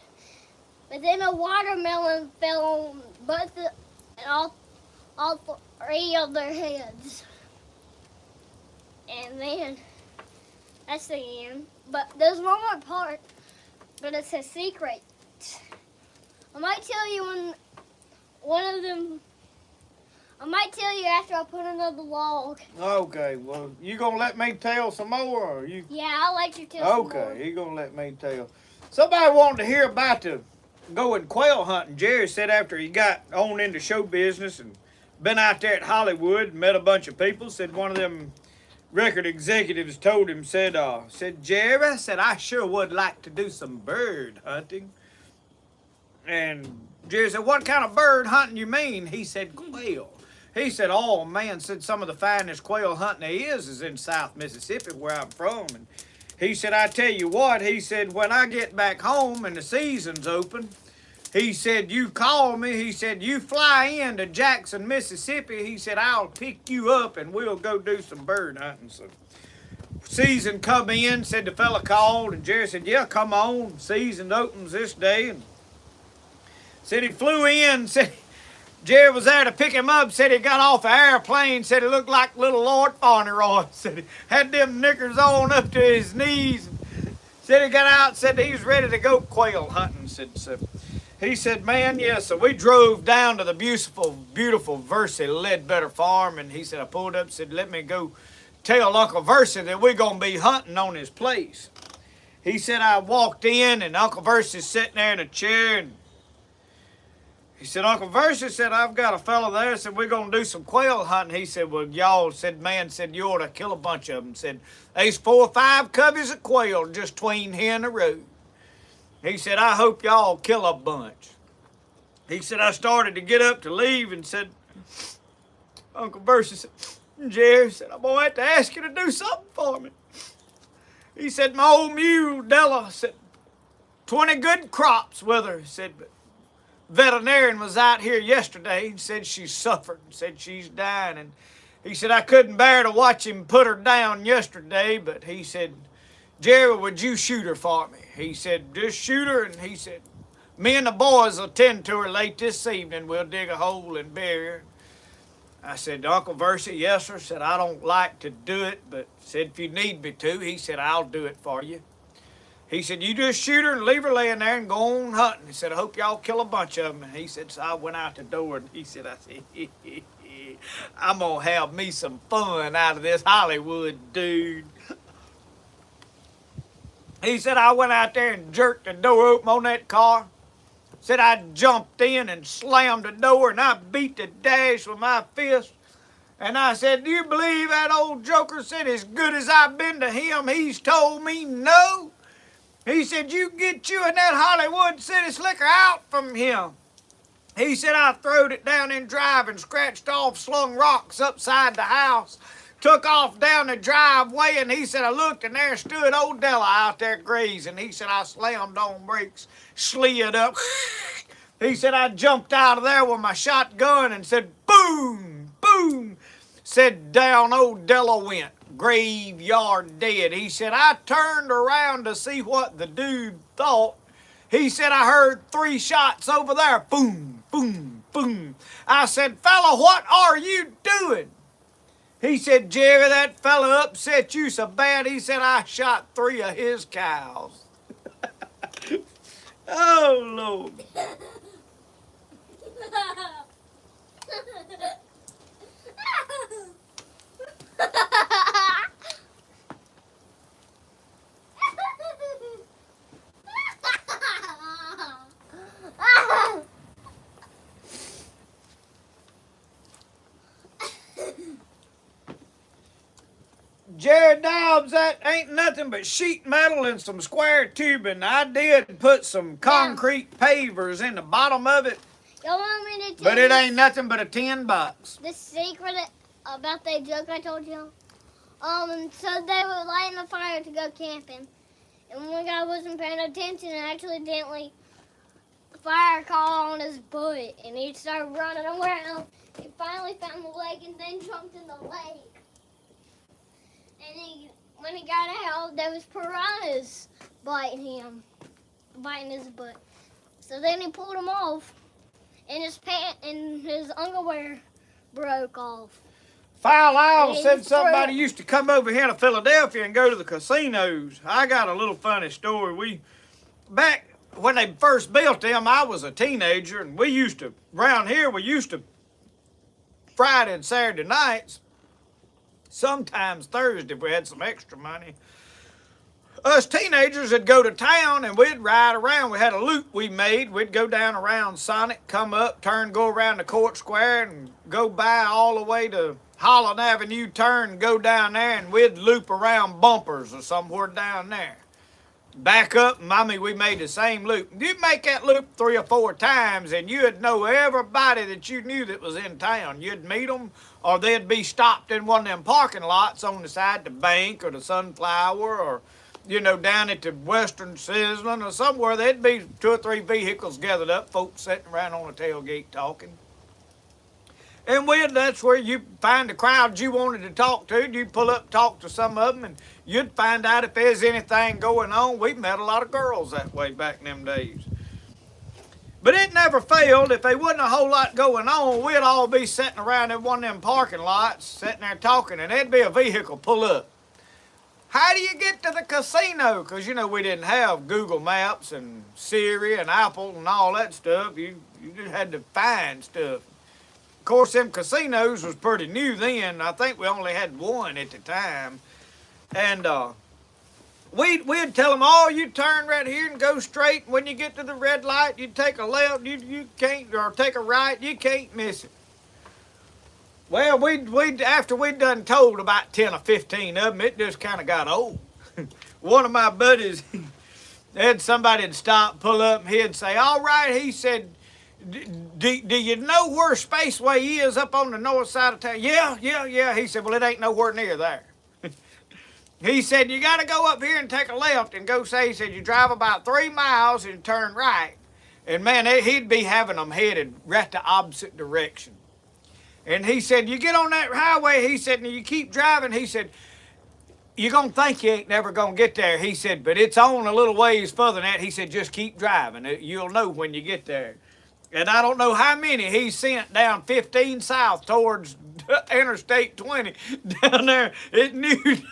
But then a watermelon fell on all 3 of their heads. And then that's the end. But there's one more part, but it's a secret. I might tell you when one of them. I might tell you after I put another log. Okay, well, you gonna let me tell some more, or you? Yeah, I'll let you tell some more. Okay, he gonna let me tell. Somebody wanted to hear about the going quail hunting. Jerry said after he got on into show business and been out there at Hollywood and met a bunch of people, said one of them record executives told him, said Jerry, said I sure would like to do some bird hunting. And Jerry said, what kind of bird hunting you mean? He said, quail. He said, oh man, said some of the finest quail hunting there is in South Mississippi where I'm from. And he said, I tell you what, he said, when I get back home and the season's open, he said, you call me. He said, you fly into Jackson, Mississippi. He said, I'll pick you up and we'll go do some bird hunting. So season come in, said the fella called, and Jerry said, yeah, come on. Season opens this day. And Said he flew in, said Jerry was there to pick him up, said he got off an airplane, said he looked like little Lord Fauntleroy, said he had them knickers on up to his knees. Said he got out, said he was ready to go quail hunting. He said, man, yes. So we drove down to the beautiful Versey Ledbetter Farm, and he said, I pulled up, said, let me go tell Uncle Versey that we're going to be hunting on his place. He said, I walked in, and Uncle Versey's sitting there in a chair, and he said, Uncle Versey said, I've got a fella there, said, we're going to do some quail hunting. He said, well, y'all, said, man, said, you ought to kill a bunch of them. Said, there's 4 or 5 coveys of quail just between here and the road. He said, I hope y'all kill a bunch. He said, I started to get up to leave and said, Uncle Versey said, Jerry said, I'm going to have to ask you to do something for me. He said, my old mule, Della, said, 20 good crops with her. He said, but veterinarian was out here yesterday and said she suffered, said she's dying. And he said, I couldn't bear to watch him put her down yesterday, but he said, Jerry, would you shoot her for me? He said, just shoot her. And he said, me and the boys will tend to her late this evening. We'll dig a hole and bury her. I said, Uncle Versey, yes, sir. Said, I don't like to do it, but said, if you need me to, he said, I'll do it for you. He said, you just shoot her and leave her laying there and go on hunting. He said, I hope y'all kill a bunch of them. And he said, so I went out the door and he said, I said, I'm going to have me some fun out of this Hollywood dude. He said, I went out there and jerked the door open on that car. Said, I jumped in and slammed the door and I beat the dash with my fist. And I said, do you believe that old joker? Said, as good as I've been to him, he's told me no. He said, you get you and that Hollywood City slicker out from him. He said, I throwed it down in drive and scratched off, slung rocks upside the house, took off down the driveway, and he said, I looked and there stood old Della out there grazing. He said, I slammed on brakes, slid up. He said, I jumped out of there with my shotgun and said, boom, boom. Said, down old Della went, graveyard dead. He said, I turned around to see what the dude thought. He said, I heard 3 shots over there, boom, boom, boom. I said, fella, what are you doing? He said, Jerry, that fella upset you so bad, he said, I shot 3 of his cows. Oh, Lord. Jerry Dobbs, that ain't nothing but sheet metal and some square tubing. I did put some concrete pavers in the bottom of it. Y'all want me to tell But it ain't nothing but a tin box. the secret about that joke I told you? So they were lighting a fire to go camping. And one guy wasn't paying attention and accidentally fire caught on his butt. And he started running around. He finally found the lake and then jumped in the lake. And when he got out, there was piranhas biting his butt. So then he pulled him off, and his pant and his underwear broke off. Foul Owl said somebody used to come over here to Philadelphia and go to the casinos. I got a little funny story. Back when they first built them, I was a teenager, and around here, we used to Friday and Saturday nights, sometimes Thursday if we had some extra money. Us teenagers would go to town and we'd ride around. We had a loop we made. We'd go down around Sonic, come up, go around the Court Square and go by all the way to Holland Avenue, turn, go down there, and we'd loop around Bumpers or somewhere down there. Back up, mommy, we made the same loop. You'd make that loop 3 or 4 times and you'd know everybody that you knew that was in town. You'd meet them, or they'd be stopped in one of them parking lots on the side of the bank or the Sunflower, or down at the Western Sizzling or somewhere. There'd be 2 or 3 vehicles gathered up, folks sitting around on the tailgate talking. And that's where you find the crowd you wanted to talk to. You'd pull up, talk to some of them, and you'd find out if there's anything going on. We met a lot of girls that way back in them days. But it never failed. If there wasn't a whole lot going on, we'd all be sitting around in one of them parking lots, sitting there talking, and there'd be a vehicle pull up. How do you get to the casino? Because, you know, we didn't have Google Maps and Siri and Apple and all that stuff. You just had to find stuff. Of course, them casinos was pretty new then. I think we only had one at the time. And we'd tell them, oh, you turn right here and go straight. When you get to the red light, you take a left. You can't, or take a right. You can't miss it. Well, we'd after we'd done told about 10 or 15 of them, it just kind of got old. One of my buddies had somebody stop, pull up, and he'd say, all right, he said, do you know where Spaceway is up on the north side of town? Yeah. He said, well, it ain't nowhere near there. He said, you got to go up here and take a left and go say, he said, you drive about 3 miles and turn right. And man, he'd be having them headed right the opposite direction. And he said, you get on that highway, he said, and you keep driving, he said, you're going to think you ain't never going to get there. He said, but it's on a little ways further than that. He said, just keep driving. You'll know when you get there. And I don't know how many he sent down 15 south towards Interstate 20 down there at Newton.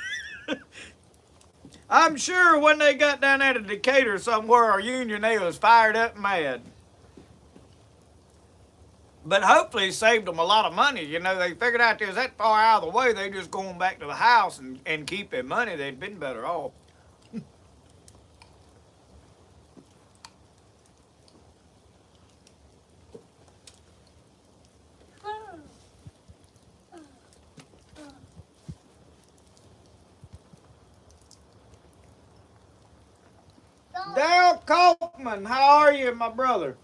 I'm sure when they got down there to Decatur somewhere or Union, they was fired up and mad. But hopefully it saved them a lot of money. You know, they figured out they was that far out of the way, they just going back to the house and keep their money. They'd been better off. Dale Kaufman, how are you, my brother?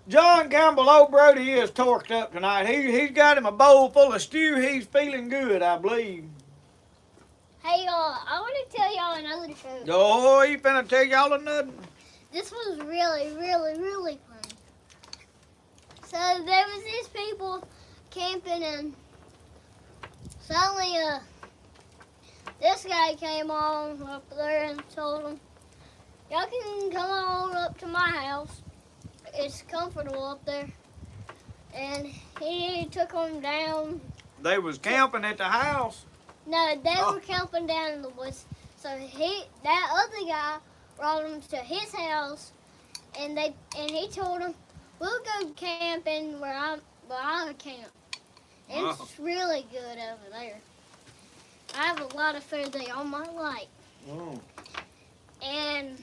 John Campbell, old Brody is torqued up tonight. He's got him a bowl full of stew. He's feeling good, I believe. Hey, y'all, I want to tell y'all another show. Oh, he finna tell y'all another. This was really, really, really fun. So there was these people camping, and suddenly this guy came on up there and told them, y'all can come on up to my house. It's comfortable up there. And he took them down. They was camping at the house. No, they were camping down in the woods. So that other guy brought them to his house, and he told them, we'll go camping where I camp. And it's really good over there. I have a lot of food they all might like. Oh. And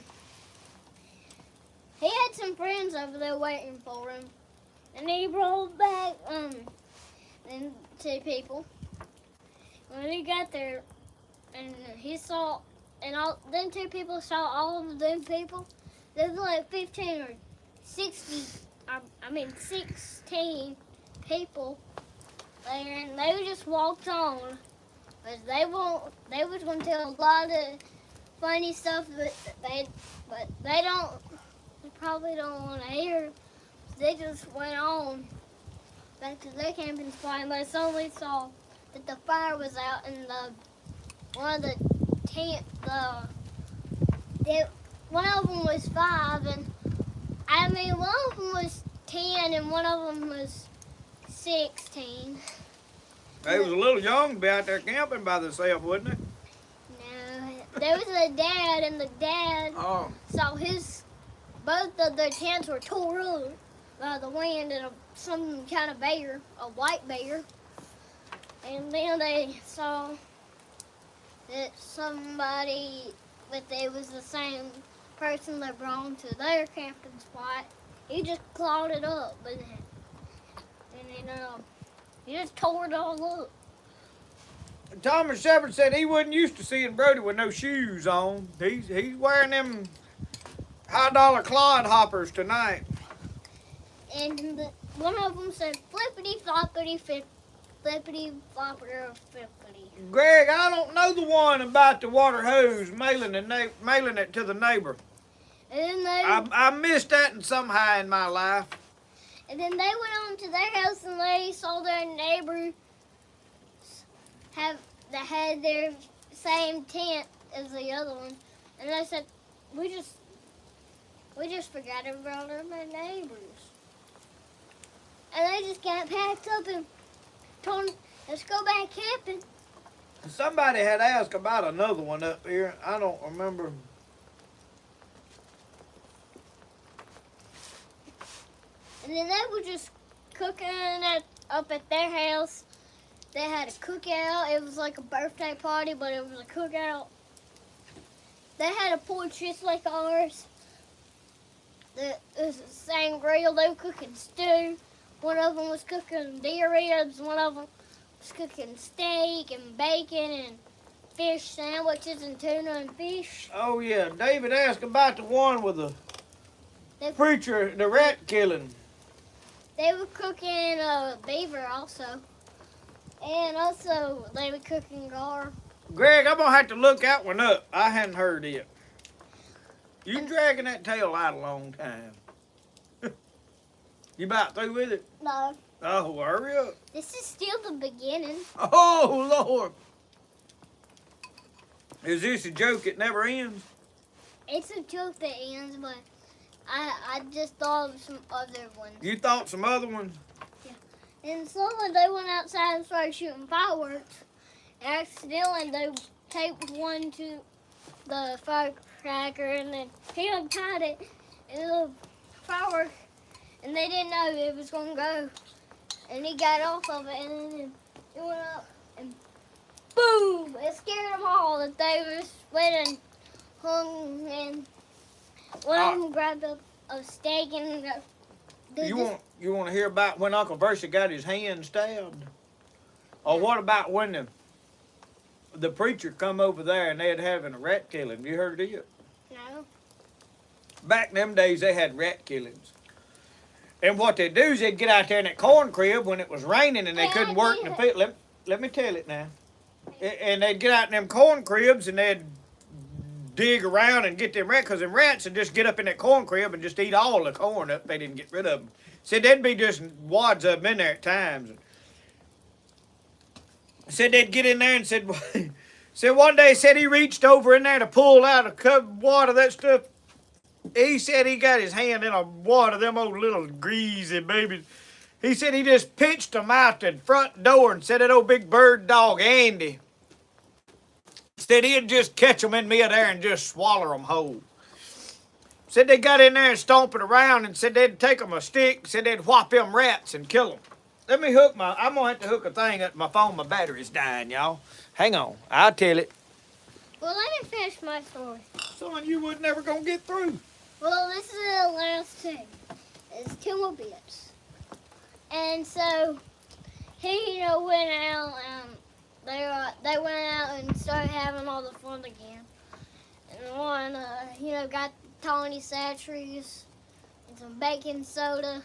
he had some friends over there waiting for him. And he brought back and 2 people. When he got there, and he saw, and then 2 people saw all of them people. There was like 15 or 16 people there, and they just walked on. But they was gonna tell a lot of funny stuff, but they probably don't want to hear. They just went on back to their camping spot, and they suddenly saw that the fire was out, and one of them was 5, and one of them was 10, and one of them was 16. They was a little young to be out there camping by themselves, wasn't it? No, there was a dad, and the dad saw both of their tents were tore up by the wind, and some kind of bear, a white bear. And then they saw that it was the same person that brought them to their camping spot. He just clawed it up, and he just tore it all up. Thomas Shepard said he wasn't used to seeing Brody with no shoes on. He's wearing them high-dollar clodhoppers tonight. And one of them said, flippity floppity flippity floppity flippity. Greg, I don't know the one about the water hose mailing it to the neighbor. And then I missed that somehow in my life. And then they went on to their house, and they saw their neighbor that had their same tent as the other one. And they said, We just forgot about my neighbors. And they just got packed up and told them, let's go back camping. Somebody had asked about another one up here. I don't remember. And then they were just cooking up at their house. They had a cookout. It was like a birthday party, but it was a cookout. They had a porch just like ours. It was the same grill. They were cooking stew. One of them was cooking deer ribs. One of them was cooking steak and bacon and fish sandwiches and tuna and fish. Oh yeah, David asked about the one with the preacher, the rat killing. They were cooking beaver also. And also they were cooking gar. Greg, I'm gonna have to look that one up. I hadn't heard it. You dragging that tail out a long time. You about through with it? No. Oh, hurry up. This is still the beginning. Oh, Lord. Is this a joke that never ends? It's a joke that ends, but I just thought of some other ones. You thought some other ones? And someone, they went outside and started shooting fireworks. And accidentally, they taped one to the firecracker and then he untied it. And the firework, and they didn't know it was going to go. And he got off of it and then it went up and boom! It scared them all that they were split and hung. And one of them grabbed a stake and You want to hear about when Uncle Versa got his hand stabbed? Or what about when the preacher come over there and they'd having a rat killing? You heard it? No. Back in them days, they had rat killings. And what they'd do is they'd get out there in that corn crib when it was raining and they couldn't work in the field. Let me tell it now. And they'd get out in them corn cribs and they'd dig around and get them rats, because them rats would just get up in that corn crib and just eat all the corn up. They didn't get rid of them. Said there'd be just wads of them in there at times. Said they'd get in there and said one day, said he reached over in there to pull out a cup of water, that stuff. He said he got his hand in a wad of them old little greasy babies. He said he just pinched them out the front door and said that old big bird dog, Andy, said he'd just catch them in midair and just swallow them whole. Said they got in there and stomping around and said they'd take them a stick, said they'd whop them rats and kill them. Let me I'm going to have to hook a thing up to my phone. My battery's dying, y'all. Hang on. I'll tell it. Well, let me finish my story. Son, you was never going to get through. Well, this is the last two. It's two more bits. And so, he, went out and they went out and started having all the fun again. And one, got Tony Satcheries and some baking soda.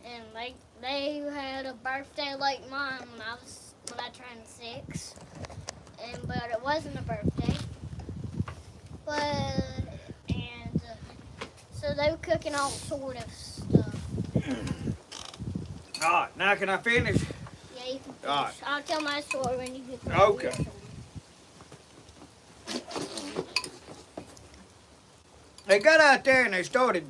And they had a birthday like mine when I turned 6. But it wasn't a birthday. So they were cooking all sort of stuff. All right, now can I finish? Yeah, you can finish. All right. I'll tell my story when you get to Okay. They got out there and they started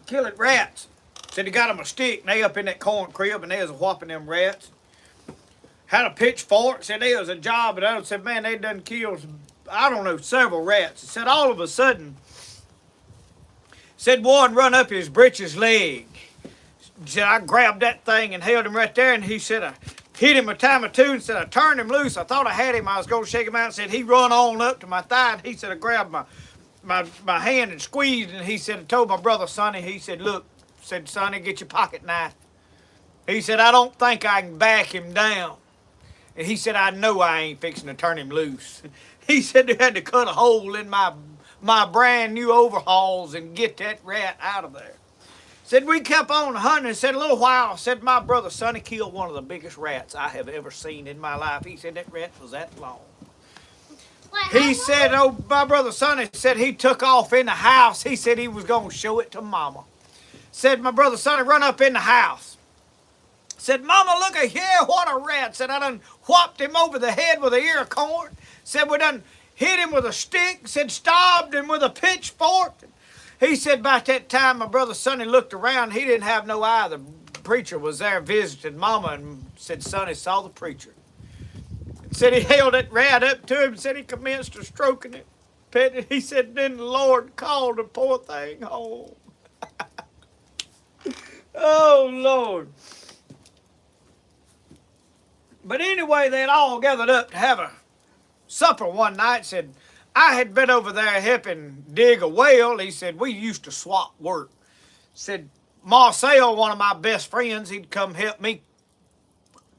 killing rats. Said they got them a stick and they up in that corn crib and they was whopping them rats. Had a pitchfork, said there was a job, and I said, man, they done killed, several rats. Said all of a sudden, said one run up his breeches leg. Said I grabbed that thing and held him right there, and he said I hit him a time or two and said I turned him loose. I thought I had him. I was going to shake him out and said he run on up to my thigh, and he said I grabbed my hand and squeezed, and he said I told my brother Sonny, he said, look, said Sonny, get your pocket knife. He said I don't think I can back him down. And he said, I know I ain't fixing to turn him loose. He said they had to cut a hole in my brand new overhauls and get that rat out of there. Said we kept on hunting. Said a little while, said my brother Sonny killed one of the biggest rats I have ever seen in my life. He said that rat was that long. He said, my brother Sonny said he took off in the house. He said he was going to show it to Mama. Said my brother Sonny run up in the house. Said, Mama, look at here, what a rat. Said, I done whopped him over the head with an ear of corn. Said, hit him with a stick, said stabbed him with a pitchfork. He said about that time my brother Sonny looked around, he didn't have no eye. The preacher was there visiting Mama and said Sonny saw the preacher. Said he held it right up to him, said he commenced to stroking it, petting it. He said then the Lord called the poor thing home. Oh, Lord. But anyway, they'd all gathered up to have a supper one night. Said, I had been over there helping dig a well. He said, we used to swap work. Said, Marcel, one of my best friends, he'd come help me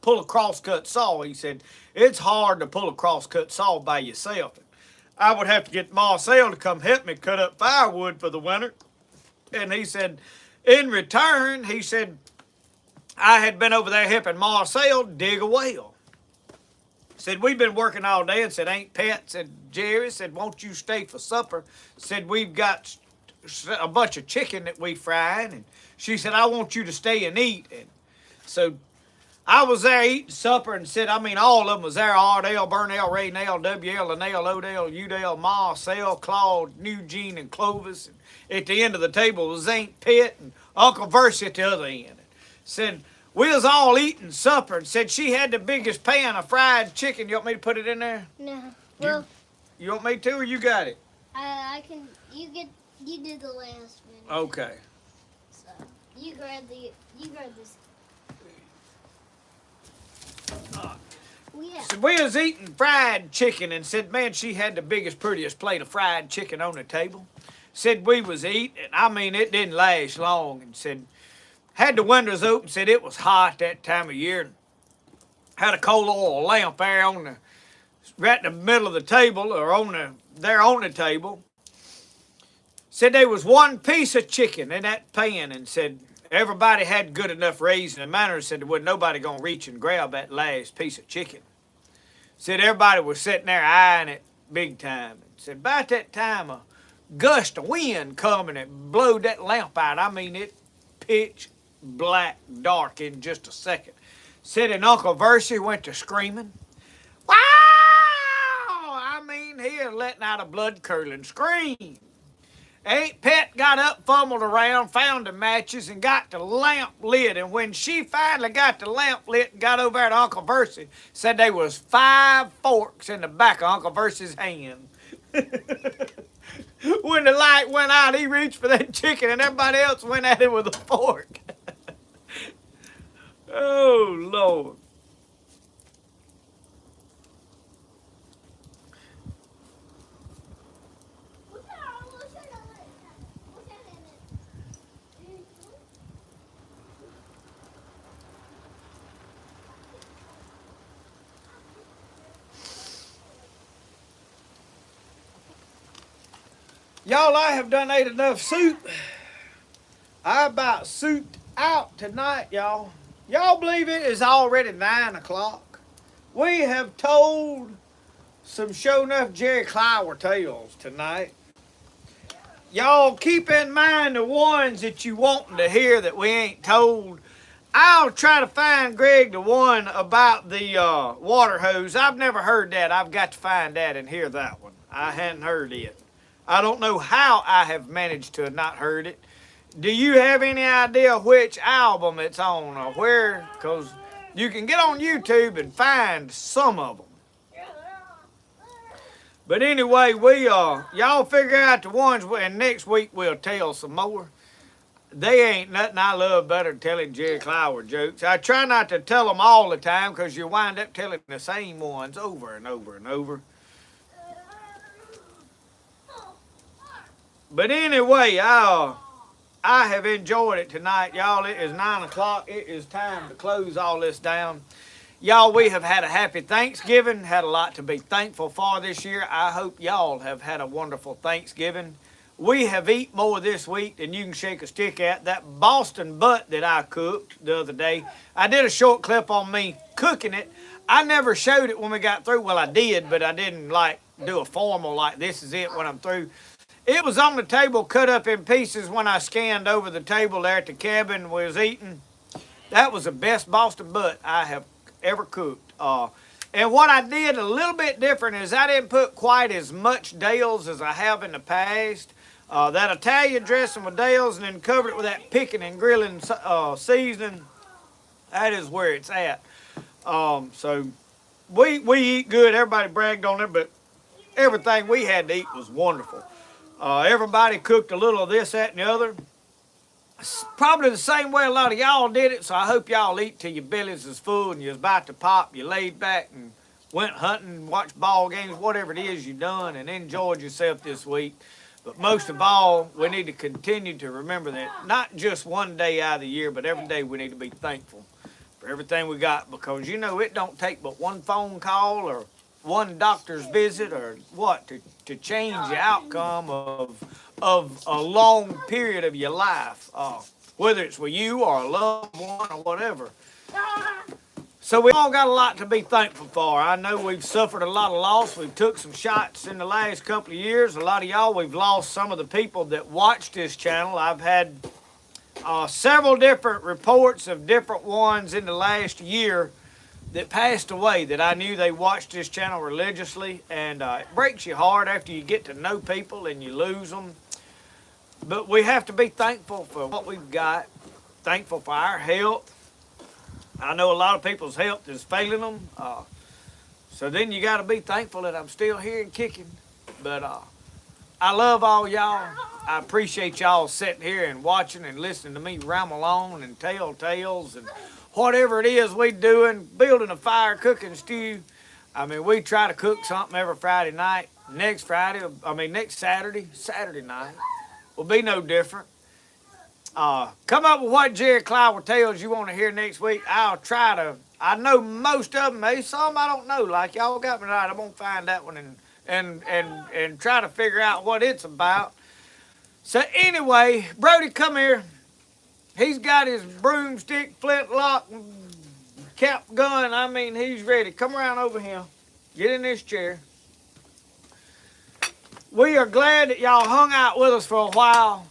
pull a crosscut saw. He said, it's hard to pull a crosscut saw by yourself. I would have to get Marcel to come help me cut up firewood for the winter. And he said, in return, he said, I had been over there helping Marcel dig a well. Said, we've been working all day. And said, ain't Pat? Said, Jerry. Said, won't you stay for supper? Said, we've got a bunch of chicken that we frying. And she said, I want you to stay and eat. And so I was there eating supper and said, I mean, all of them was there. Ardell, Burnell, Raynell, WL, Linnell, Odell, Udell, Marcel, Claude, Eugene, and Clovis. And at the end of the table was Aunt Pitt and Uncle Versi at the other end. Said, we was all eating supper and said she had the biggest pan of fried chicken. You want me to put it in there? No. Well, you want me to, or you got it? I can. You did the last one. Okay. So you grab this. Yeah. So we was eating fried chicken and said, man, she had the biggest, prettiest plate of fried chicken on the table. Said we was eating, I mean, it didn't last long. And said, had the windows open, said it was hot that time of year. Had a coal oil lamp there on the, right in the middle of the table, or there on the table. Said there was one piece of chicken in that pan, and said everybody had good enough reason and manners. Said there wasn't nobody gonna reach and grab that last piece of chicken. Said everybody was sitting there eyeing it big time. And said about that time a gust of wind come and it blowed that lamp out. I mean, it pitch black dark in just a second. Said and Uncle Versi went to screaming. Wow! I mean, he was letting out a blood-curdling scream. Aunt Pet got up, fumbled around, found the matches, and got the lamp lit. And when she finally got the lamp lit and got over there to Uncle Versi, said there was 5 forks in the back of Uncle Versi's hand. When the light went out, he reached for that chicken, and everybody else went at it with a fork. Oh, Lord. Y'all, I have done ate enough soup. I about souped out tonight, y'all. Y'all believe it is already 9 o'clock? We have told some show enough Jerry Clower tales tonight. Y'all keep in mind the ones that you wanting to hear that we ain't told. I'll try to find Greg the one about the water hose. I've never heard that. I've got to find that and hear that one. I hadn't heard it. I don't know how I have managed to have not heard it. Do you have any idea which album it's on or where? Because you can get on YouTube and find some of them. But anyway, y'all figure out the ones, and next week we'll tell some more. They ain't nothing I love better than telling Jerry Clower jokes. I try not to tell them all the time because you wind up telling the same ones over and over and over. But anyway, I have enjoyed it tonight, y'all. It is 9 o'clock. It is time to close all this down. Y'all, we have had a happy Thanksgiving, had a lot to be thankful for this year. I hope y'all have had a wonderful Thanksgiving. We have eaten more this week than you can shake a stick at. That Boston butt that I cooked the other day, I did a short clip on me cooking it. I never showed it when we got through. Well, I did, but I didn't like do a formal like this is it when I'm through. It was on the table cut up in pieces when I scanned over the table there at the cabin we was eating. That was the best Boston butt I have ever cooked. And what I did a little bit different is I didn't put quite as much Dale's as I have in the past. That Italian dressing with Dale's and then covered it with that picking and grilling seasoning. That is where it's at. So we eat good. Everybody bragged on it, but everything we had to eat was wonderful. Everybody cooked a little of this, that, and the other. It's probably the same way a lot of y'all did it, so I hope y'all eat till your bellies is full and you're about to pop. You laid back and went hunting, watched ball games, whatever it is you done, and enjoyed yourself this week. But most of all, we need to continue to remember that not just one day out of the year, but every day we need to be thankful for everything we got, because you know it don't take but one phone call or one doctor's visit or what to change the outcome of a long period of your life, whether it's with you or a loved one or whatever. So we all got a lot to be thankful for. I know we've suffered a lot of loss. We've took some shots in the last couple of years. A lot of y'all, we've lost some of the people that watch this channel. I've had several different reports of different ones in the last year that passed away that I knew they watched this channel religiously, and it breaks your heart after you get to know people and you lose them. But we have to be thankful for what we've got, thankful for our health. I know a lot of people's health is failing them, so then you got to be thankful that I'm still here and kicking. But I love all y'all. I appreciate y'all sitting here and watching and listening to me ramble on and tell tales and whatever it is we doing, building a fire, cooking stew. I mean, we try to cook something every Friday night. Next Saturday night will be no different. Come up with what Jerry Clower tales you want to hear next week. I'll try to. I know most of them. Maybe some I don't know. Like y'all got me right. I'm gonna find that one and try to figure out what it's about. So anyway, Brody, come here. He's got his broomstick, flintlock, cap gun. I mean, he's ready. Come around over here. Get in this chair. We are glad that y'all hung out with us for a while.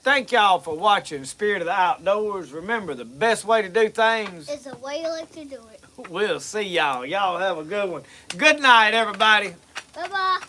Thank y'all for watching Spirit of the Outdoors. Remember, the best way to do things is the way you like to do it. We'll see y'all. Y'all have a good one. Good night, everybody. Bye-bye.